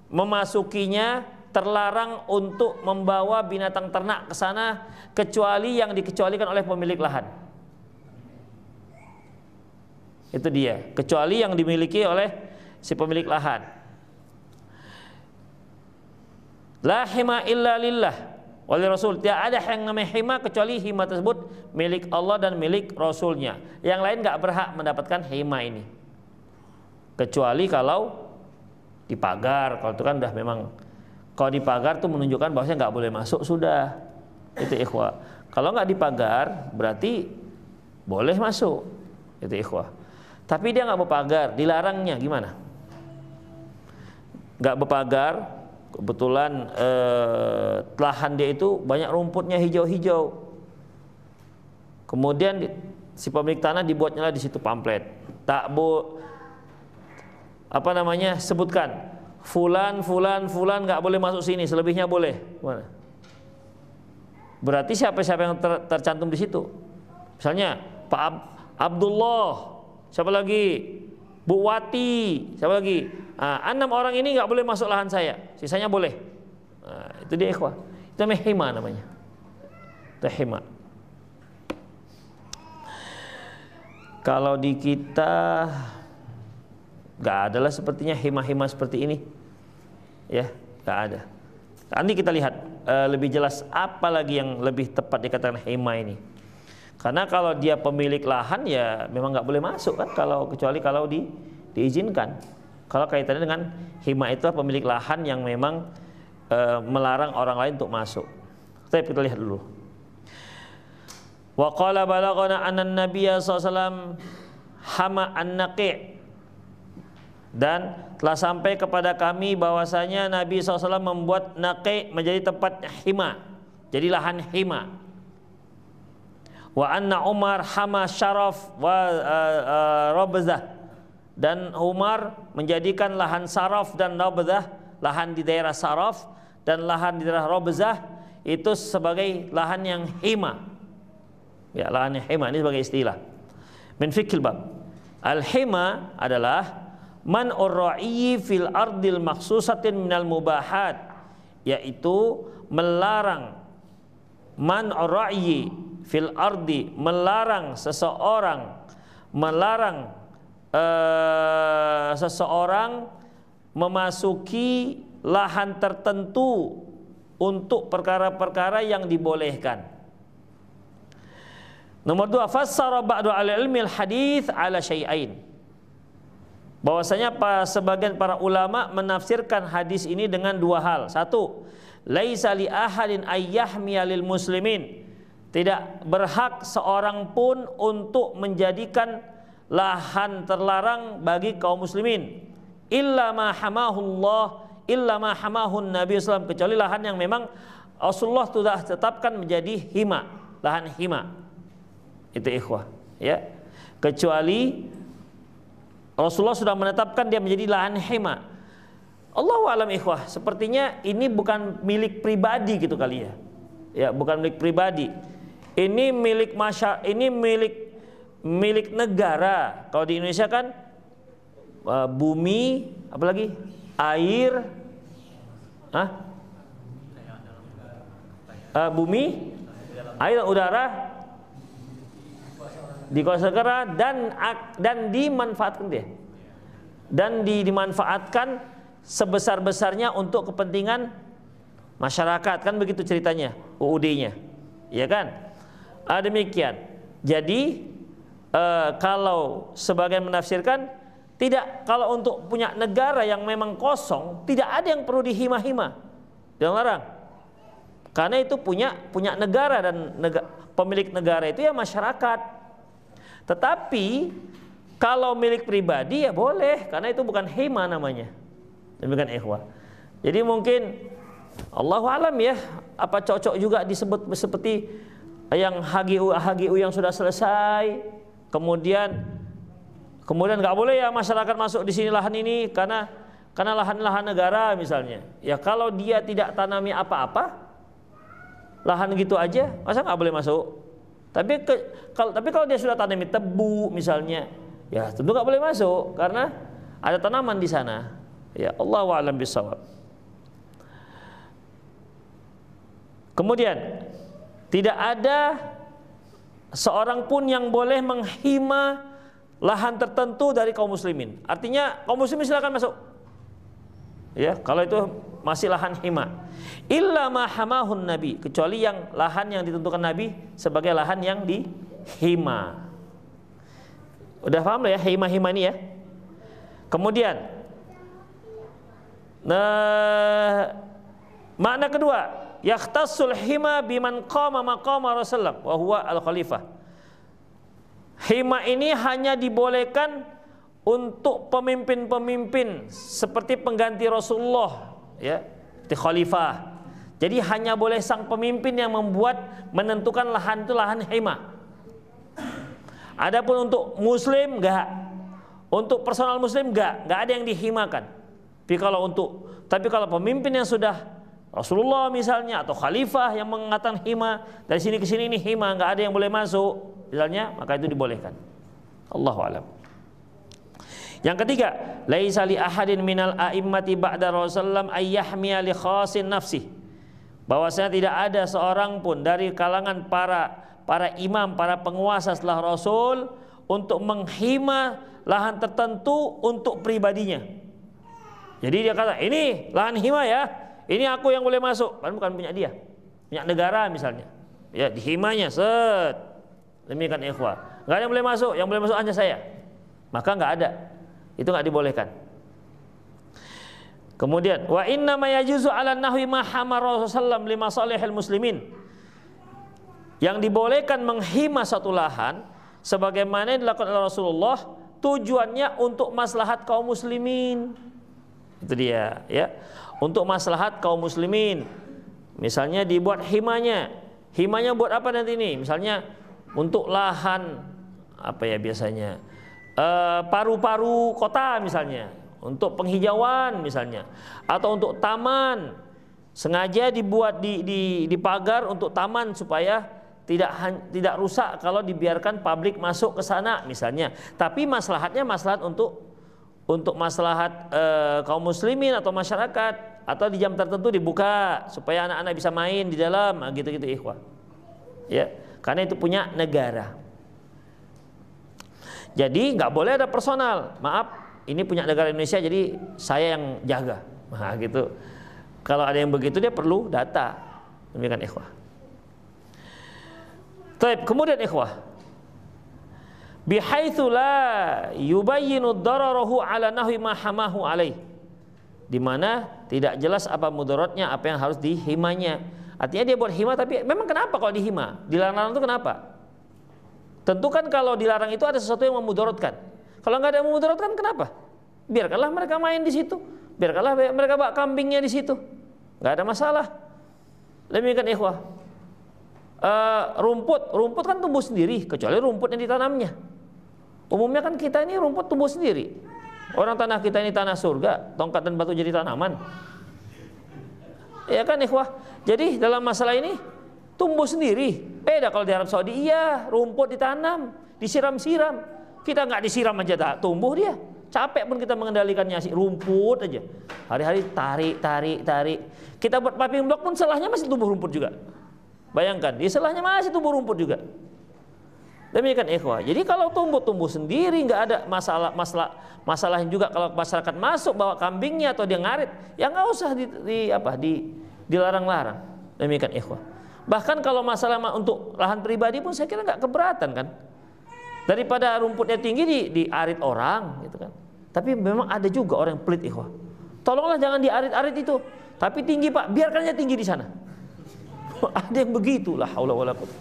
memasukinya, terlarang untuk membawa binatang ternak ke sana kecuali yang dikecualikan oleh pemilik lahan. Itu dia, kecuali yang dimiliki oleh si pemilik lahan. La hima illa lillah wali rasul. Tidak ada yang namanya hima kecuali hima tersebut milik Allah dan milik Rasulnya. Yang lain nggak berhak mendapatkan hima ini, kecuali kalau dipagar. Kalau itu kan udah memang, kalau dipagar tuh menunjukkan bahwasanya nggak boleh masuk sudah. Itu ikhwah. Kalau nggak dipagar berarti boleh masuk. Itu ikhwah. Tapi dia nggak berpagar, dilarangnya gimana? Nggak berpagar, kebetulan lahan dia itu banyak rumputnya hijau-hijau. Kemudian si pemilik tanah dibuatnya lah di situ pamflet. Sebutkan fulan nggak boleh masuk sini, selebihnya boleh. Mana? Berarti siapa yang tercantum di situ? Misalnya Pak Abdullah, siapa lagi? Bu Wati, siapa lagi? 6 orang ini nggak boleh masuk lahan saya, sisanya boleh. Itu dia ikhwah. Itu namanya hima namanya. Itu hima. Kalau di kita nggak ada lah sepertinya hima-hima seperti ini, ya nggak ada. Nanti kita lihat lebih jelas apa lagi yang lebih tepat dikatakan hima ini. Karena kalau dia pemilik lahan ya memang nggak boleh masuk kan, kecuali kalau diizinkan. Kalau kaitannya dengan hima itu pemilik lahan yang memang melarang orang lain untuk masuk. Kita lihat dulu. Wa qala balaghana anna an-nabiyya sallallahu alaihi wasallam hama an-naqi'. Dan telah sampai kepada kami bahwasanya Nabi SAW membuat naqi menjadi tempat hima, jadi lahan hima. Wa anna Umar hama syaraf wa rabzah. dan Umar menjadikan lahan Saraf dan Rabzah, lahan di daerah Saraf dan lahan di daerah Rabzah itu sebagai lahan yang hima. Ya, lahan yang hima ini sebagai istilah. Min fiqhil bab. Al-hima adalah man'ur ra'i fil ardil maksusatin minal mubahat, yaitu melarang man'ur ra'i fil ardi, melarang seseorang memasuki lahan tertentu untuk perkara-perkara yang dibolehkan. Nomor 2, fassara ba'du al-ilmi al-hadits ala syai'ain. Bahwasanya sebagian para ulama menafsirkan hadis ini dengan dua hal. Satu, laisa li ahadin ayyahmiya lil muslimin. Tidak berhak seorang pun untuk menjadikan lahan terlarang bagi kaum muslimin. Illa ma hamahullah, illa ma hamahun Nabi SAW, kecuali lahan yang memang Rasulullah sudah tetapkan menjadi hima, lahan hima. Itu ikhwah, ya. Kecuali Rasulullah sudah menetapkan dia menjadi lahan hima. Allahu a'lam ikhwah, sepertinya ini bukan milik pribadi gitu kali ya. Ya, bukan milik pribadi. Ini milik milik negara. Kalau di Indonesia kan bumi, apalagi air, bumi, air, udara dikuasai negara dan dimanfaatkan dia. Dan dimanfaatkan sebesar-besarnya untuk kepentingan masyarakat, kan begitu ceritanya UUD-nya. Ya kan? Demikian. Jadi kalau sebagian menafsirkan tidak, kalau untuk punya negara yang memang kosong tidak ada yang perlu dihima-hima, yang larang. Karena itu punya negara dan pemilik negara itu ya masyarakat. Tetapi kalau milik pribadi ya boleh, karena itu bukan hima namanya. Demikian ikhwah. Jadi mungkin Allahu alam ya, apa cocok juga disebut seperti yang HGU yang sudah selesai, kemudian nggak boleh ya masyarakat masuk di sini lahan ini karena lahan negara misalnya. Ya kalau dia tidak tanami apa-apa, lahan gitu aja, masa nggak boleh masuk? Tapi kalau dia sudah tanami tebu misalnya, ya tentu nggak boleh masuk karena ada tanaman di sana. Ya, Allahu a'lam bishawab. Kemudian tidak ada seorang pun yang boleh menghima lahan tertentu dari kaum muslimin. Artinya kaum muslimin silakan masuk. Ya, kalau itu masih lahan hima. Illa ma hamahun Nabi, kecuali yang lahan yang ditentukan Nabi sebagai lahan yang dihima. Udah paham ya hima-hima ini ya? Kemudian makna kedua, yakhtassul hima biman qama maqama Rasulullah wa huwa al-khalifah. Hima ini hanya dibolehkan untuk pemimpin-pemimpin seperti pengganti Rasulullah, ya, seperti khalifah. Jadi hanya boleh sang pemimpin yang menentukan lahan itu lahan hima. Adapun untuk muslim enggak. Untuk personal muslim enggak ada yang dihimakan. Tapi kalau pemimpin yang sudah Rasulullah misalnya atau khalifah yang mengatakan hima, dari sini ke sini ini hima, enggak ada yang boleh masuk misalnya, maka itu dibolehkan. Allahu a'lam. Yang ketiga, laisa li ahadin minal a'immati ba'da Rasulullah ayyahmiya li khasin nafsi. Bahwasanya tidak ada seorang pun dari kalangan para imam, para penguasa setelah Rasul untuk menghima lahan tertentu untuk pribadinya. Jadi dia kata, ini lahan hima ya, ini aku yang boleh masuk. Padahal bukan punya dia, punya negara misalnya. Ya, dihimanya set. Demikian ikhwah. Enggak ada yang boleh masuk, yang boleh masuk hanya saya. Maka enggak ada. Itu enggak dibolehkan. Kemudian wa inna ma yajuzu 'ala nahwi ma hamara Rasulullah li masalihil muslimin. Yang dibolehkan menghima satu lahan sebagaimana yang dilakukan oleh Rasulullah, tujuannya untuk maslahat kaum muslimin. Itu dia, ya. Untuk maslahat kaum muslimin. Misalnya dibuat himanya. Himanya buat apa nanti ini? Misalnya untuk lahan apa ya biasanya? paru-paru kota misalnya, untuk penghijauan misalnya, atau untuk taman, sengaja dibuat di pagar untuk taman supaya tidak rusak kalau dibiarkan publik masuk ke sana misalnya. Tapi maslahatnya maslahat untuk maslahat kaum muslimin atau masyarakat, atau di jam tertentu dibuka supaya anak-anak bisa main di dalam, gitu-gitu ikhwah. Ya, karena itu punya negara. Jadi nggak boleh ada personal. Maaf, ini punya negara Indonesia, jadi saya yang jaga. Nah, gitu. Kalau ada yang begitu dia perlu data. Demikian ikhwah. Baik, kemudian ikhwah, bihaitsu la yubayyinu dararahu ala nahwi ma hamahu alaih, di mana tidak jelas apa mudaratnya, apa yang harus dihimanya. Artinya dia buat hima, tapi memang kenapa kalau dihima? Dilarang itu kenapa? Tentu kan kalau dilarang itu ada sesuatu yang memudaratkan. Kalau nggak ada yang memudaratkan, kenapa? Biarkanlah mereka main di situ, biarkanlah mereka bawa kambingnya di situ, nggak ada masalah. Demikian ikhwah. Rumput kan tumbuh sendiri, kecuali rumput yang ditanamnya. Umumnya kan kita ini rumput tumbuh sendiri. Orang tanah kita ini tanah surga, tongkat dan batu jadi tanaman. Ya kan ikhwah. Jadi dalam masalah ini tumbuh sendiri. Beda kalau di Arab Saudi, iya rumput ditanam, disiram-siram. Kita nggak disiram aja tak tumbuh dia. Capek pun kita mengendalikannya, rumput aja. Hari-hari tarik. Kita buat paving block pun selahnya masih tumbuh rumput juga. Bayangkan, di selahnya masih tumbuh rumput juga. Demikian ikhwah. Jadi kalau tumbuh sendiri, nggak ada masalahnya juga kalau masyarakat masuk bawa kambingnya atau dia ngarit, ya nggak usah dilarang-larang. Demikian ikhwah. Bahkan kalau masalah untuk lahan pribadi pun saya kira nggak keberatan kan. Daripada rumputnya tinggi diarit orang, gitu kan. Tapi memang ada juga orang yang pelit ikhwah. Tolonglah jangan diarit-arit itu. Tapi tinggi Pak, biarkannya tinggi di sana. Ada yang begitulah, haula wala quwwata.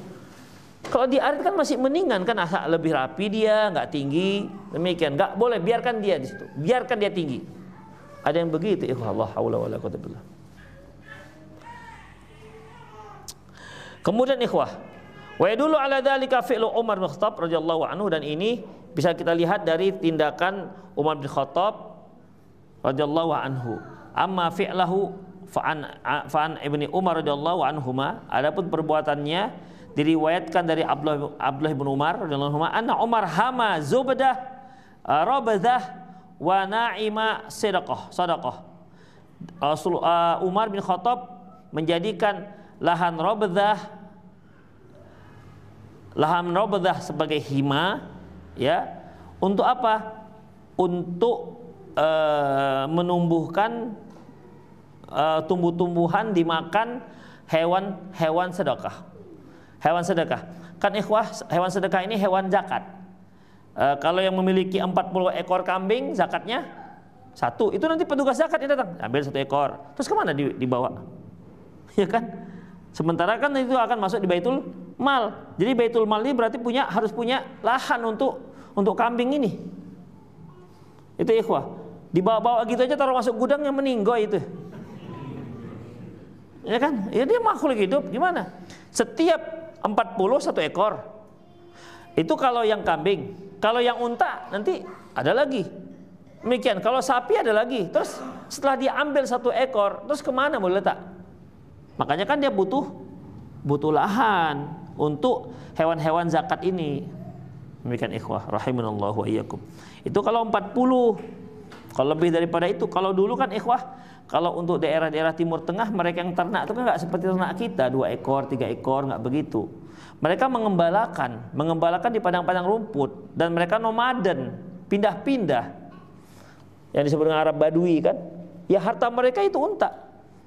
Kalau diarit kan masih mendingan kan, asal lebih rapi dia, nggak tinggi, demikian. Nggak boleh, biarkan dia di situ, biarkan dia tinggi. Ada yang begitu, Allah haula wala quwwata billah. Kemudian ikhwah, wa yadullu ala dzalika fi'lu Umar bin Khattab radhiyallahu anhu, dan ini bisa kita lihat dari tindakan Umar bin Khattab radhiyallahu anhu. Amma fi'lahu fa'an ibni Umar radhiyallahu anhuma, adapun perbuatannya diriwayatkan dari Abdullah bin Umar radhiyallahu anhu, anna Umar hama zubdah rabdah wa na'ima sadaqah. Umar bin Khattab menjadikan lahan rabdah sebagai hima, ya. Untuk apa? Untuk menumbuhkan tumbuh-tumbuhan dimakan hewan sedekah. Hewan sedekah. Kan ikhwah, hewan sedekah ini hewan zakat. Kalau yang memiliki 40 ekor kambing, zakatnya 1. Itu nanti petugas zakat yang datang, ambil 1 ekor. Terus kemana dibawa? Ya kan? Sementara kan itu akan masuk di Baitul Mal. Jadi Baitul Mal ini berarti harus punya lahan untuk kambing ini. Itu ikhwah. Dibawa-bawa gitu aja, taruh masuk gudang yang meninggoy itu. Ya kan? Ya dia makhluk hidup, gimana? Setiap 40 1 ekor. Itu kalau yang kambing. Kalau yang unta nanti ada lagi. Demikian. Kalau sapi ada lagi. Terus setelah diambil 1 ekor, terus kemana mau letak? Makanya kan dia butuh lahan untuk hewan-hewan zakat ini. Demikian ikhwah rahimanallahu wa iyyakum. Itu kalau 40. Kalau lebih daripada itu, kalau dulu kan ikhwah, kalau untuk daerah-daerah Timur Tengah, mereka yang ternak itu kan nggak seperti ternak kita 2 ekor, 3 ekor, nggak begitu. Mereka mengembalakan di padang-padang rumput, dan mereka nomaden, pindah-pindah. Yang disebut dengan Arab Badui kan, ya harta mereka itu unta.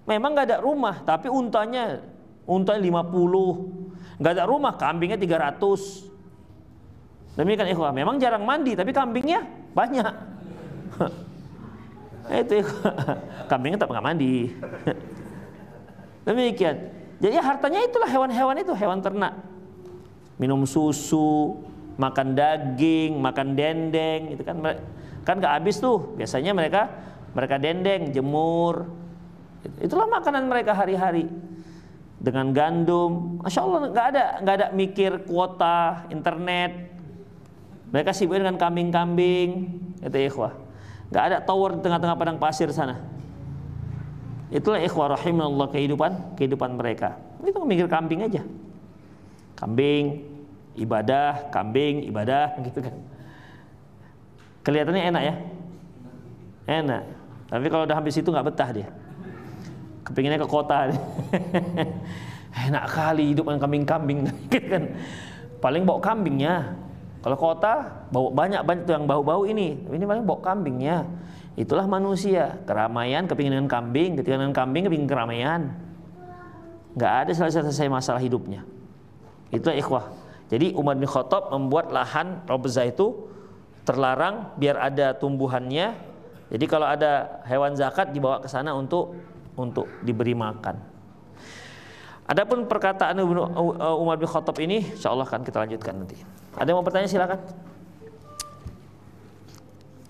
Memang nggak ada rumah, tapi untanya 50, nggak ada rumah, kambingnya 300. Demikian ikhwah, memang jarang mandi, tapi kambingnya banyak. Itu kambingnya tak nggak mandi. Demikian. Jadi hartanya itulah hewan-hewan itu, hewan ternak. Minum susu, makan daging, makan dendeng, itu kan nggak habis tuh. Biasanya mereka dendeng, jemur. Itulah makanan mereka hari-hari. Dengan gandum, masya Allah, nggak ada mikir kuota internet. Mereka sibuk dengan kambing-kambing, kata ikhwah. Nggak ada tower di tengah-tengah padang pasir sana. Itulah ikhwah rahimallah kehidupan mereka. Itu mikir kambing aja. Kambing, ibadah, gitu kan. Kelihatannya enak ya? Enak. Tapi kalau udah habis itu nggak betah dia. Kepinginnya ke kota dia. Enak kali hidup dengan kambing-kambing gitu kan. Paling bawa kambingnya. Kalau kota bawa banyak tuh yang bau-bau ini paling bawa kambingnya. Itulah manusia, keramaian kepingin dengan kambing, ketika dengan kambing kepingin keramaian. Nggak ada selesai masalah hidupnya. Itulah ikhwah. Jadi Umar bin Khattab membuat lahan Rabzah itu terlarang biar ada tumbuhannya. Jadi kalau ada hewan zakat dibawa ke sana untuk diberi makan. Adapun perkataan Umar bin Khattab ini insyaallah akan kita lanjutkan nanti. Ada yang mau bertanya silakan.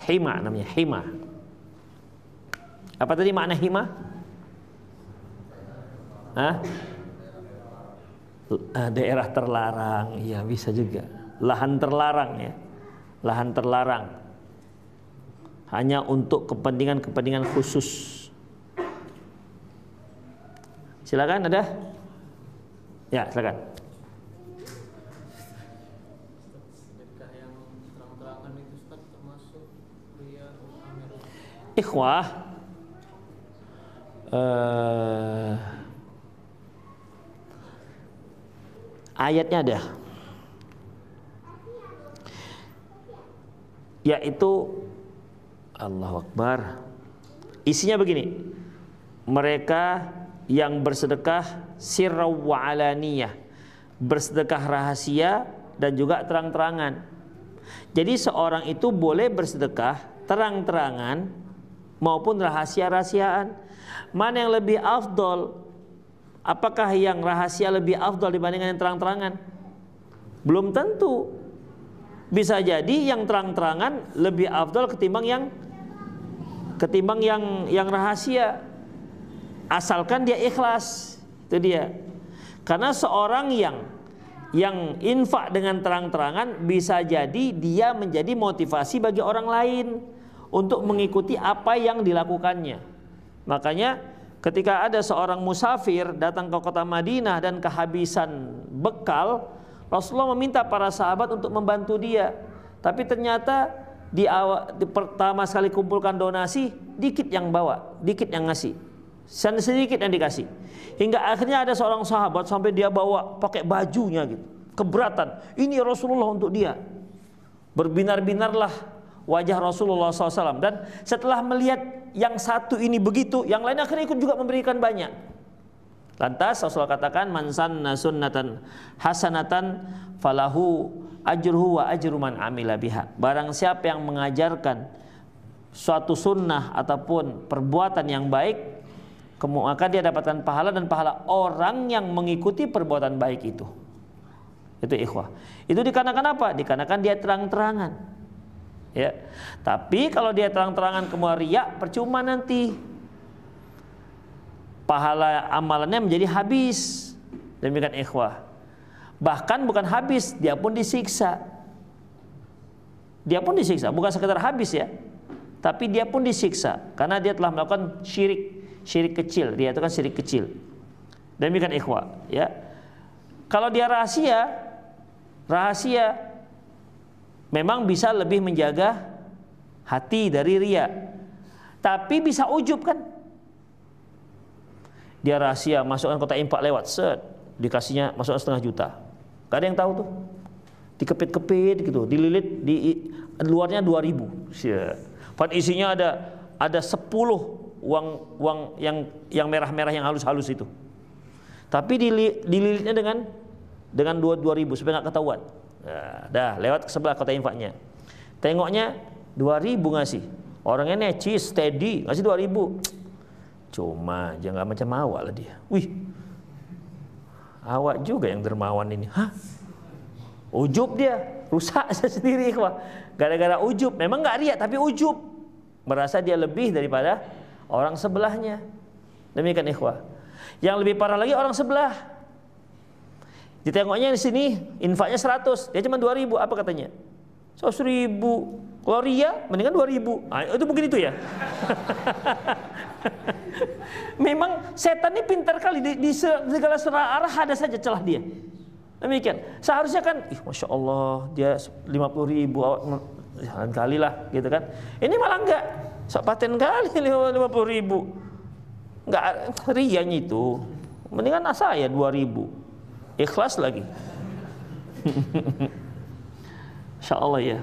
Hima namanya, hima. Apa tadi makna hima? Hah? Daerah terlarang, iya bisa juga. Lahan terlarang ya. Lahan terlarang. Hanya untuk kepentingan khusus. Silakan ada? Ya, silakan. Ikhwah, ayatnya ada, yaitu Allahu Akbar. Isinya begini: mereka yang bersedekah sirra wa alaniyah, bersedekah rahasia dan juga terang-terangan. Jadi seorang itu boleh bersedekah terang-terangan maupun rahasia-rahasiaan. Mana yang lebih afdol? Apakah yang rahasia lebih afdol dibandingkan yang terang-terangan? Belum tentu. Bisa jadi yang terang-terangan lebih afdol ketimbang yang rahasia. Asalkan dia ikhlas. Itu dia. Karena seorang yang infak dengan terang-terangan bisa jadi dia menjadi motivasi bagi orang lain untuk mengikuti apa yang dilakukannya. Makanya ketika ada seorang musafir datang ke kota Madinah dan kehabisan bekal, Rasulullah meminta para sahabat untuk membantu dia. Tapi ternyata di pertama sekali kumpulkan donasi, dikit yang bawa, dikit yang ngasih, sedikit yang dikasih. Hingga akhirnya ada seorang sahabat sampai dia bawa pakai bajunya gitu, keberatan. Ini Rasulullah untuk dia. Berbinar-binarlah wajah Rasulullah SAW. Dan setelah melihat yang satu ini begitu, yang lain akhirnya ikut juga memberikan banyak. Lantas Rasulullah katakan, man sanna sunnatan hasanatan falahu ajruhu wa ajru man amila biha. Barang siapa yang mengajarkan suatu sunnah ataupun perbuatan yang baik, maka dia dapatkan pahala dan pahala orang yang mengikuti perbuatan baik itu. Itu ikhwah. Itu dikarenakan apa? Dikarenakan dia terang-terangan. Ya. Tapi kalau dia terang-terangan kemudian riya, percuma nanti. Pahala amalannya menjadi habis. Demikian ikhwah. Bahkan bukan habis, dia pun disiksa. Dia pun disiksa, bukan sekedar habis ya. Tapi dia pun disiksa karena dia telah melakukan syirik kecil. Dia itu kan syirik kecil. Demikian ikhwah, ya. Kalau dia rahasia memang bisa lebih menjaga hati dari riya. Tapi bisa ujub kan? Dia rahasia masukkan kotak infak lewat, set, dikasihnya masukkan 1,5 juta. Gak ada yang tahu tuh. Dikepit-kepit gitu, dililit, di luarnya 2.000. Pan isinya ada 10 uang yang merah-merah yang halus-halus itu. Tapi dililitnya dengan 2.000 supaya nggak ketahuan. Nah, dah lewat ke sebelah kotak infaknya. Tengoknya 2.000 ngasih. Orangnya necis, steady, ngasih 2.000. Cuma jangan macam awak lah dia. Wih, awak juga yang dermawan ini. Hah? Ujub dia, rusak sendiri ikhwah. Gara-gara ujub, memang nggak riak tapi ujub. Merasa dia lebih daripada orang sebelahnya. Demikian ikhwah. Yang lebih parah lagi orang sebelah. Ditengoknya di sini infaknya 100, dia cuma 2.000, apa katanya? 100.000. Kalau ria, mendingan 2.000. Nah, itu mungkin itu ya. Memang setan ini pintar kali di segala arah ada saja celah dia. Demikian. Seharusnya kan, masya Allah dia 50.000 jangan kali lah, gitu kan. Ini malah enggak, sok paten kali 50.000. Enggak rianya itu. Mendingan saya 2.000. Ikhlas lagi. Insya Allah ya.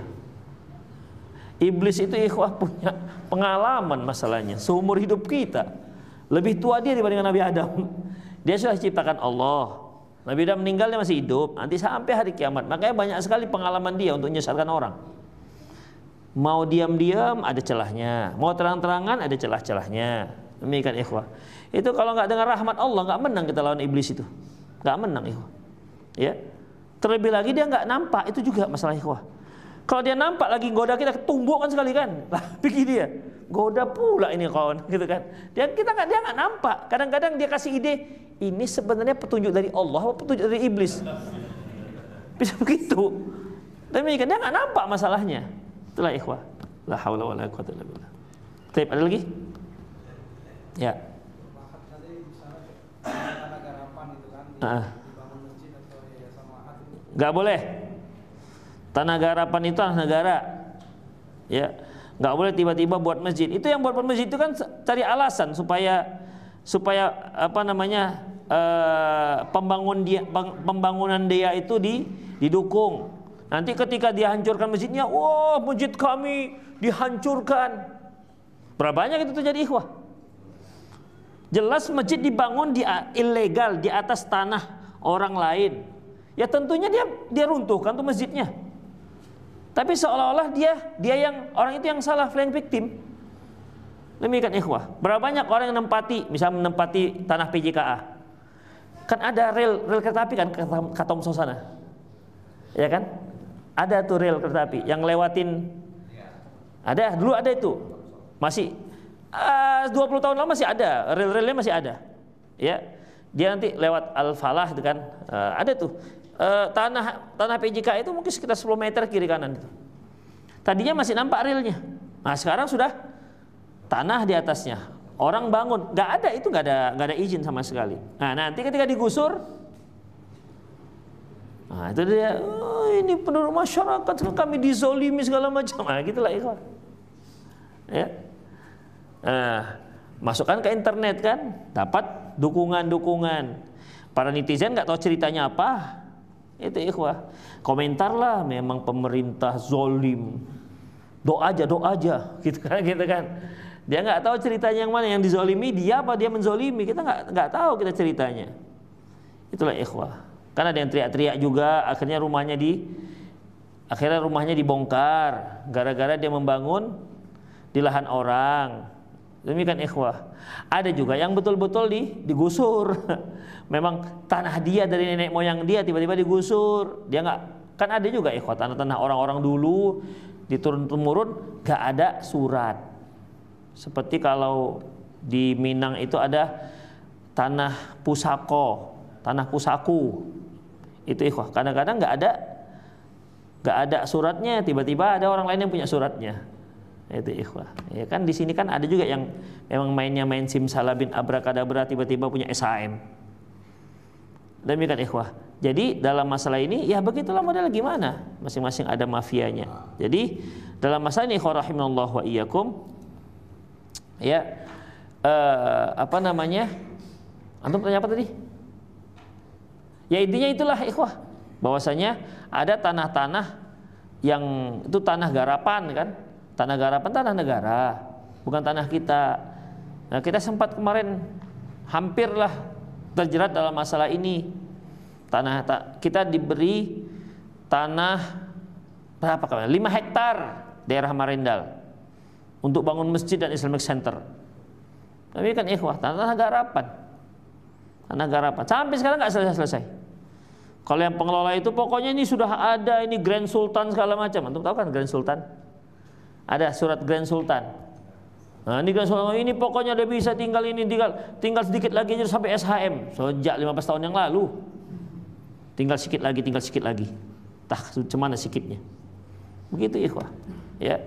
Iblis itu ikhwah punya pengalaman masalahnya. Seumur hidup kita lebih tua dia dibandingkan Nabi Adam. Dia sudah diciptakan Allah. Nabi Adam meninggal, dia masih hidup. Nanti sampai hari kiamat. Makanya banyak sekali pengalaman dia untuk menyesatkan orang. Mau diam-diam ada celahnya, mau terang-terangan ada celah-celahnya. Demikian ikhwah. Itu kalau nggak dengan rahmat Allah nggak menang kita lawan iblis itu. Nggak menang ikhwah. Ya. Terlebih lagi dia nggak nampak, itu juga masalah ikhwah. Kalau dia nampak lagi goda kita, tumbukkan sekali kan. Lah, pikir dia, goda pula ini kawan, gitu kan. Dia nggak nampak. Kadang-kadang dia kasih ide, ini sebenarnya petunjuk dari Allah atau petunjuk dari iblis. Bisa begitu. Demikian dia nggak nampak masalahnya. Itulah ikhwah. La haula wala quwwata illa billah. Baik, ada lagi? Ya. Nggak boleh. Tanah garapan itu tanah negara, ya, nggak boleh tiba-tiba buat masjid. Itu yang buat masjid itu kan cari alasan supaya apa namanya pembangunan dia itu didukung. Nanti ketika dia hancurkan masjidnya, wah masjid kami dihancurkan. Berapa banyak itu terjadi ikhwah? Jelas masjid dibangun ilegal di atas tanah orang lain. Ya tentunya dia runtuhkan tuh masjidnya. Tapi seolah-olah dia yang orang itu yang salah, playing victim. Demikian ikhwah. Berapa banyak orang yang misalnya menempati tanah PJKA. Kan ada rel kereta api kan ke Tomso sana. Ya kan? Ada tuh rel kereta api yang lewatin. Ada, dulu ada itu. Masih 20 tahun lalu masih ada, rel-relnya masih ada. Ya. Dia nanti lewat Al-Falah itu kan. Ada tuh. Tanah PJK itu mungkin sekitar 10 meter kiri kanan itu. Tadinya masih nampak relnya. Nah sekarang sudah tanah di atasnya. Orang bangun, nggak ada izin sama sekali. Nah nanti ketika digusur, nah itu dia, oh, ini penduduk masyarakat kami dizolimi segala macam. Nah gitulah itu. Ya. Masukkan ke internet kan, dapat dukungan. Para netizen nggak tahu ceritanya apa. Itu ikhwah. Komentar lah, memang pemerintah zolim. Doa aja, gitu kan. Dia nggak tahu ceritanya yang mana, yang dizolimi dia apa dia menzolimi. Kita nggak tahu kita ceritanya. Itulah ikhwah. Karena ada yang teriak-teriak juga, akhirnya rumahnya dibongkar gara-gara dia membangun di lahan orang. Demikian ikhwah. Ada juga yang betul-betul digusur. Memang tanah dia dari nenek moyang dia tiba-tiba digusur. Dia nggak, kan ada juga ikhwah tanah-tanah orang-orang dulu diturun-temurun nggak ada surat. Seperti kalau di Minang itu ada tanah pusaku. Itu ikhwah. Kadang-kadang nggak ada suratnya, tiba-tiba ada orang lain yang punya suratnya. Itu ikhwah. Ya kan di sini kan ada juga yang memang main simsalabin abrakadabra tiba-tiba punya SHM. Demikian ikhwah. Jadi dalam masalah ini ya begitulah model gimana. Masing-masing ada mafianya. Jadi dalam masalah ini ikhwah rahimanallah wa iyyakum. Ya apa namanya? Antum tanya apa tadi? Ya intinya itulah ikhwah. Bahwasanya ada tanah-tanah yang itu tanah garapan kan. Tanah garapan tanah negara, bukan tanah kita. Nah, kita sempat kemarin hampirlah terjerat dalam masalah ini. Kita diberi tanah berapa kali? 5 hektar daerah Marendal untuk bangun masjid dan Islamic Center. Tapi kan ikhwah, tanah garapan. Tanah garapan. Sampai sekarang nggak selesai. Kalau yang pengelola itu pokoknya ini sudah ada ini Grand Sultan segala macam. Antum tahu kan Grand Sultan? Ada surat Grand Sultan. Nah, ini Grand Sultan ini pokoknya udah bisa tinggal sedikit lagi aja sampai SHM sejak 15 tahun yang lalu. Tinggal sedikit lagi. Tah, cemana sikitnya. Begitu ikhwah. Ya.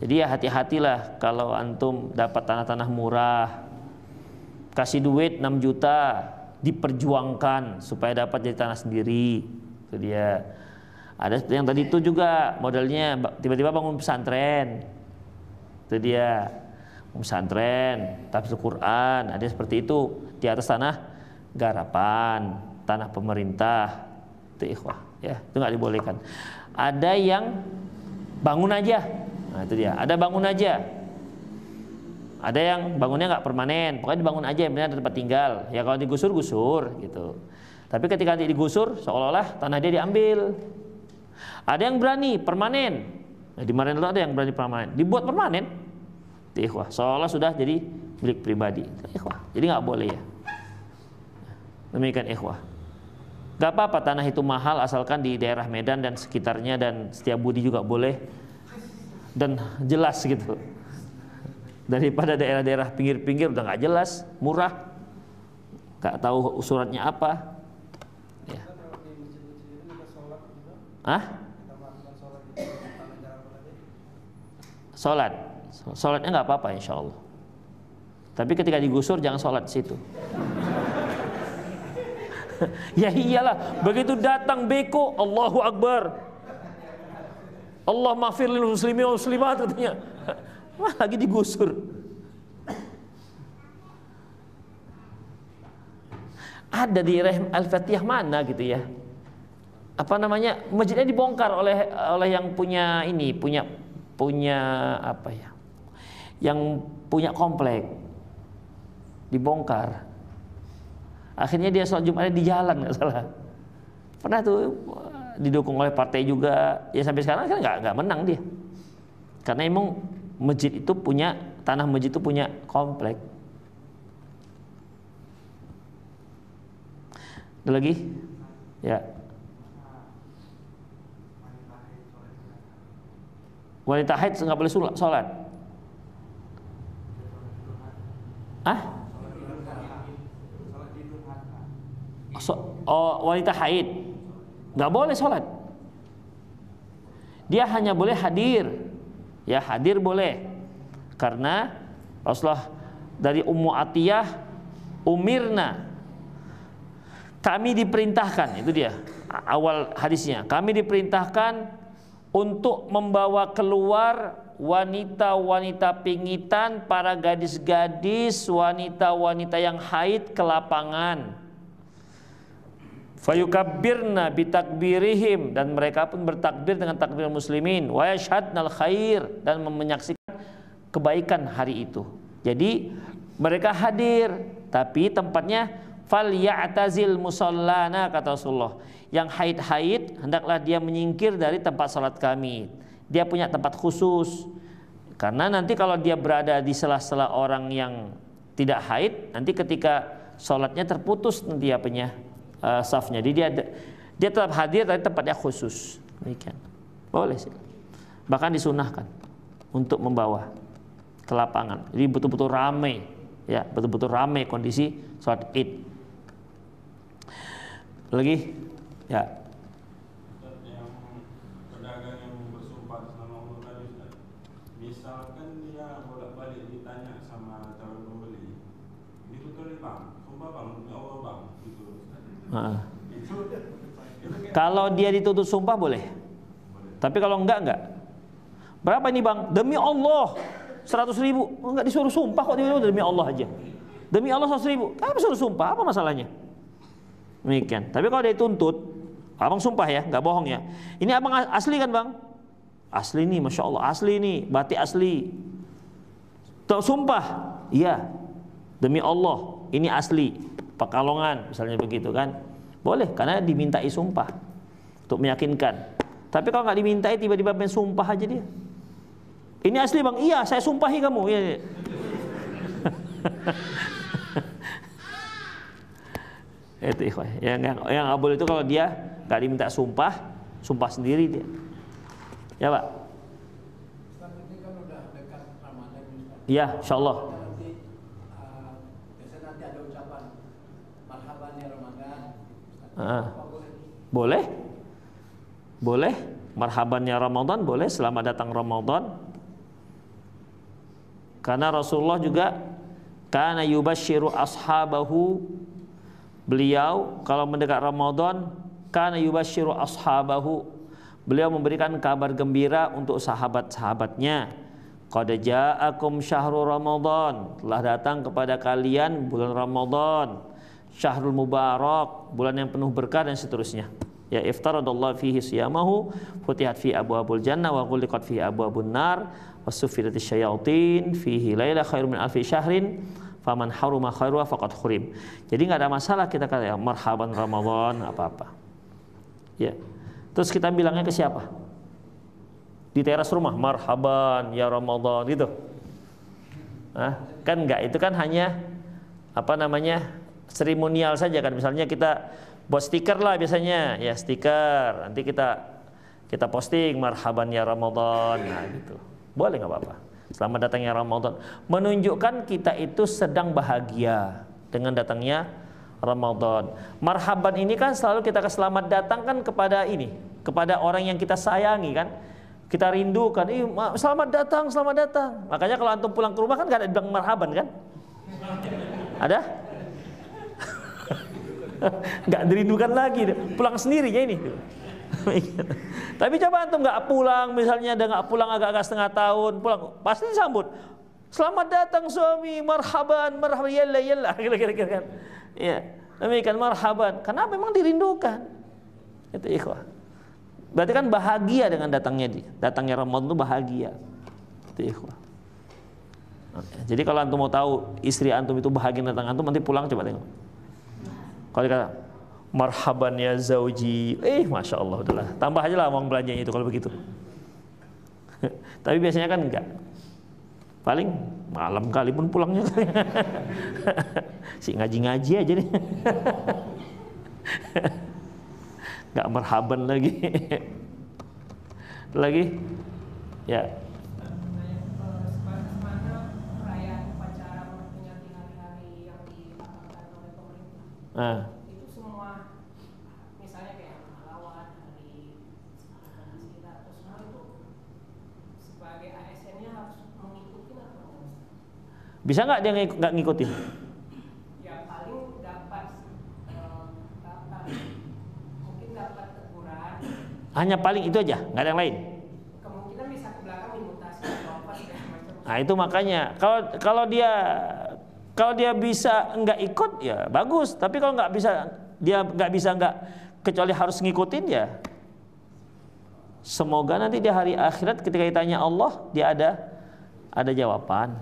Jadi ya hati-hatilah kalau antum dapat tanah-tanah murah, kasih duit 6 juta, diperjuangkan supaya dapat jadi tanah sendiri. Itu dia. Ada yang tadi itu juga modelnya tiba-tiba bangun pesantren. Itu dia. Pesantren, tafsir Quran, ada seperti itu di atas tanah garapan, tanah pemerintah. Itu ikhwah, ya, itu nggak dibolehkan. Ada yang bangun aja. Nah, itu dia. Ada bangun aja. Ada yang bangunnya nggak permanen, pokoknya dibangun aja, yang penting ada tempat tinggal. Ya kalau digusur-gusur gitu. Tapi ketika nanti digusur, seolah-olah tanah dia diambil. Ada yang berani permanen. Nah, di Marin itu ada yang berani permanen, dibuat permanen. Ikhwah, seolah sudah jadi milik pribadi. Ikhwah, jadi nggak boleh ya. Demikian ikhwah. Gak apa-apa tanah itu mahal asalkan di daerah Medan dan sekitarnya dan Setiabudi juga boleh dan jelas gitu. Daripada daerah-daerah pinggir-pinggir udah nggak jelas, murah, nggak tahu suratnya apa. Ya. Ah? Sholatnya nggak apa-apa insya Allah. Tapi ketika digusur jangan sholat di situ. Ya iyalah, begitu datang beko, Allahu Akbar, Allah maghfir lil muslimin wal muslimat katanya. Wah, lagi digusur. Ada di Al-Fatihah mana gitu ya? Apa namanya? Masjidnya dibongkar oleh yang punya ini, punya apa ya? Yang punya komplek. Dibongkar. Akhirnya dia sholat Jumatnya di jalan, nggak salah. Pernah tuh didukung oleh partai juga. Ya sampai sekarang kan nggak menang dia. Karena emang masjid itu punya, tanah masjid itu punya komplek. Ada lagi? Ya. Wanita haid nggak boleh sholat. Ah? Wanita haid nggak boleh sholat. Dia hanya boleh hadir. Ya, hadir boleh. Karena Rasulullah dari Ummu Atiyah, umirna, kami diperintahkan, itu dia awal hadisnya, kami diperintahkan untuk membawa keluar wanita-wanita pingitan, para gadis-gadis, wanita-wanita yang haid ke lapangan. Fayukabbirna bitakbirihim, dan mereka pun bertakbir dengan takbir muslimin, wa yashhadnal khair, dan menyaksikan kebaikan hari itu. Jadi mereka hadir, tapi tempatnya fal ya'tazil musallana, kata Rasulullah. Yang haid-haid hendaklah dia menyingkir dari tempat salat kami. Dia punya tempat khusus. Karena nanti kalau dia berada di sela-sela orang yang tidak haid, nanti ketika salatnya terputus nanti apanya, safnya. Jadi dia tetap hadir dari tempatnya khusus. Demikian. Boleh sih. Bahkan disunahkan untuk membawa ke lapangan. Jadi betul-betul ramai, ya, betul-betul ramai kondisi salat Id. Lagi, ya. Yang pedagang yang bersumpah sama Allah tadi, misalkan dia bolak-balik ditanya sama calon pembeli, ini betul nih bang, sumpah bang, ya Allah bang, gitu. Kalau dia dituntut sumpah boleh. Tapi kalau enggak. Berapa ini bang? Demi Allah 100.000. Enggak disuruh sumpah kok, demi Allah aja. Demi Allah 100.000. Kenapa suruh sumpah? Apa masalahnya? Demikian. Tapi kalau dia tuntut, abang sumpah ya, nggak bohong ya. Ini abang asli kan bang? Asli nih, masya Allah, asli nih, batik asli. Tuh sumpah, iya. Demi Allah, ini asli. Pekalongan, misalnya begitu kan? Boleh, karena dimintai sumpah untuk meyakinkan. Tapi kalau nggak dimintai, tiba-tiba main sumpah aja dia. Ini asli bang, iya, saya sumpahi kamu. Iya. Itu ikhwah. Yang abul itu kalau dia nggak diminta sumpah sendiri dia. Ya pak. Ini kan udah dekat Ramadan. Iya, insyaallah. Biasanya nanti ada ucapan marhaban ya Ramadan. Boleh. Marhabannya Ramadan boleh, selamat datang Ramadan. Karena Rasulullah juga kana yubashiru ashabahu, beliau kalau mendekat Ramadan kana yubashiru ashabahu, beliau memberikan kabar gembira untuk sahabat-sahabatnya. Qad ja'akum syahrul Ramadan, telah datang kepada kalian bulan Ramadan, syahrul mubarak, bulan yang penuh berkah dan seterusnya. Ya iftaradallahu fihi siyamahu, futihat fi abwabul jannah wa ghuliqat fi abwabun nar, wasuffidatis syayatin fihi laila khairum min alfi syahrin, faman haruma khairuha faqad khurim. Jadi nggak ada masalah kita kata ya marhaban Ramadan apa-apa. Ya. Terus kita bilangnya ke siapa? Di teras rumah, marhaban ya Ramadan gitu. Nah, kan enggak, itu kan hanya apa namanya? Seremonial saja kan. Misalnya kita buat stiker lah biasanya, ya stiker. Nanti kita posting marhaban ya Ramadan. Nah, gitu. Boleh nggak apa-apa. Selamat datangnya Ramadan. Menunjukkan kita itu sedang bahagia dengan datangnya Ramadan. Marhaban ini kan selalu kita selamat datang kan kepada ini, kepada orang yang kita sayangi kan. Kita rindukan, selamat datang, selamat datang. Makanya kalau antum pulang ke rumah kan gak ada bilang marhaban kan? Ada? Gak dirindukan lagi, pulang sendirinya ini. Tapi coba antum gak pulang, misalnya ada gak pulang agak-agak setengah tahun, pulang pasti disambut. Selamat datang suami, marhaban, marhaban, yalla yalla, kira-kira kan? Ya, demikian marhaban, karena memang dirindukan. Itu ikhwah. Berarti kan bahagia dengan datangnya Ramadan itu bahagia. Itu ikhwah. Jadi kalau antum mau tahu istri antum itu bahagia datang antum, nanti pulang coba tengok. Kalau dikata marhaban ya zauji, masya Allah udahlah. Tambah aja lah uang belanjanya itu kalau begitu. Tapi biasanya kan enggak. Paling malam kali pun pulangnya. Si ngaji-ngaji aja nih. Nggak marhaban lagi. Lagi ya. Sebatas mana perayaan upacara memperingati hari-hari yang ditetapkan oleh pemerintah, itu semua misalnya kayak pahlawan, hari Pancasila atau semua itu sebagai ASN-nya harus mengikuti atau enggak? Bisa nggak dia nggak ngikutin? Ya paling dapat teguran. Hanya paling itu aja, nggak ada yang lain. Kemungkinan bisa ke belakang dimutasi atau apa segala macam. Nah itu makanya kalau dia bisa nggak ikut ya bagus. Tapi kalau nggak bisa nggak kecuali harus ngikutin ya. Semoga nanti di hari akhirat ketika ditanya Allah dia ada jawaban,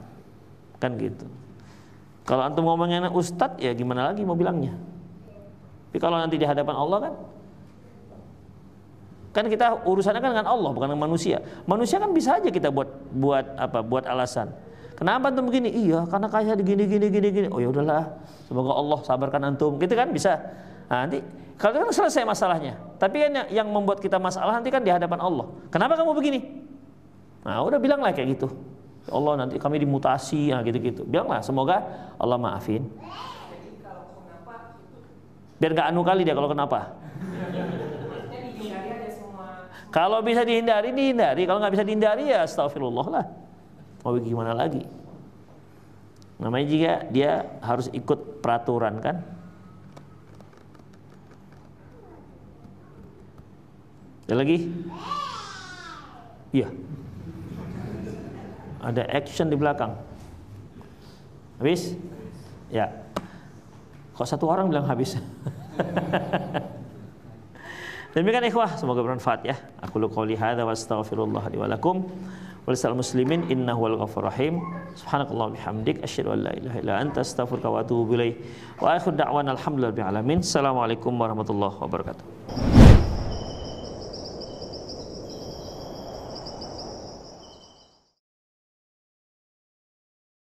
kan gitu. Kalau antum ngomongnya ustadz ya gimana lagi mau bilangnya. Tapi kalau nanti di hadapan Allah kan kita urusannya kan dengan Allah bukan dengan manusia. Manusia kan bisa aja kita buat alasan. Kenapa antum begini? Iya, karena kayak gini. Oh ya udahlah, semoga Allah sabarkan antum. Gitu kan bisa. Nah, nanti kalau kan selesai masalahnya. Tapi kan yang membuat kita masalah nanti kan di hadapan Allah. Kenapa kamu begini? Nah, udah bilanglah kayak gitu. Ya Allah nanti kami dimutasi, nah gitu-gitu. Bilanglah semoga Allah maafin. Jadi kalau kenapa itu Biar gak anu kali dia kalau kenapa. maksudnya dihindari aja semua. Kalau bisa dihindari. Kalau nggak bisa dihindari ya astagfirullah lah. Mau gimana lagi? Namanya juga dia harus ikut peraturan kan. Ada lagi? Iya. Ada action di belakang. Habis? Ya. Kok satu orang bilang habis? Demikian ikhwah, semoga bermanfaat ya. Aku qouli hadza wa astaghfirullah li wa lakum wa lisal muslimin innahu wal ghafurur rahim. Subhanakallah bihamdik asyhadu an la ilaha illa anta astaghfiruka wa atubu ilaik. Wa akhiru da'wana alhamdulillahi rabbil alamin. Assalamualaikum warahmatullahi wabarakatuh.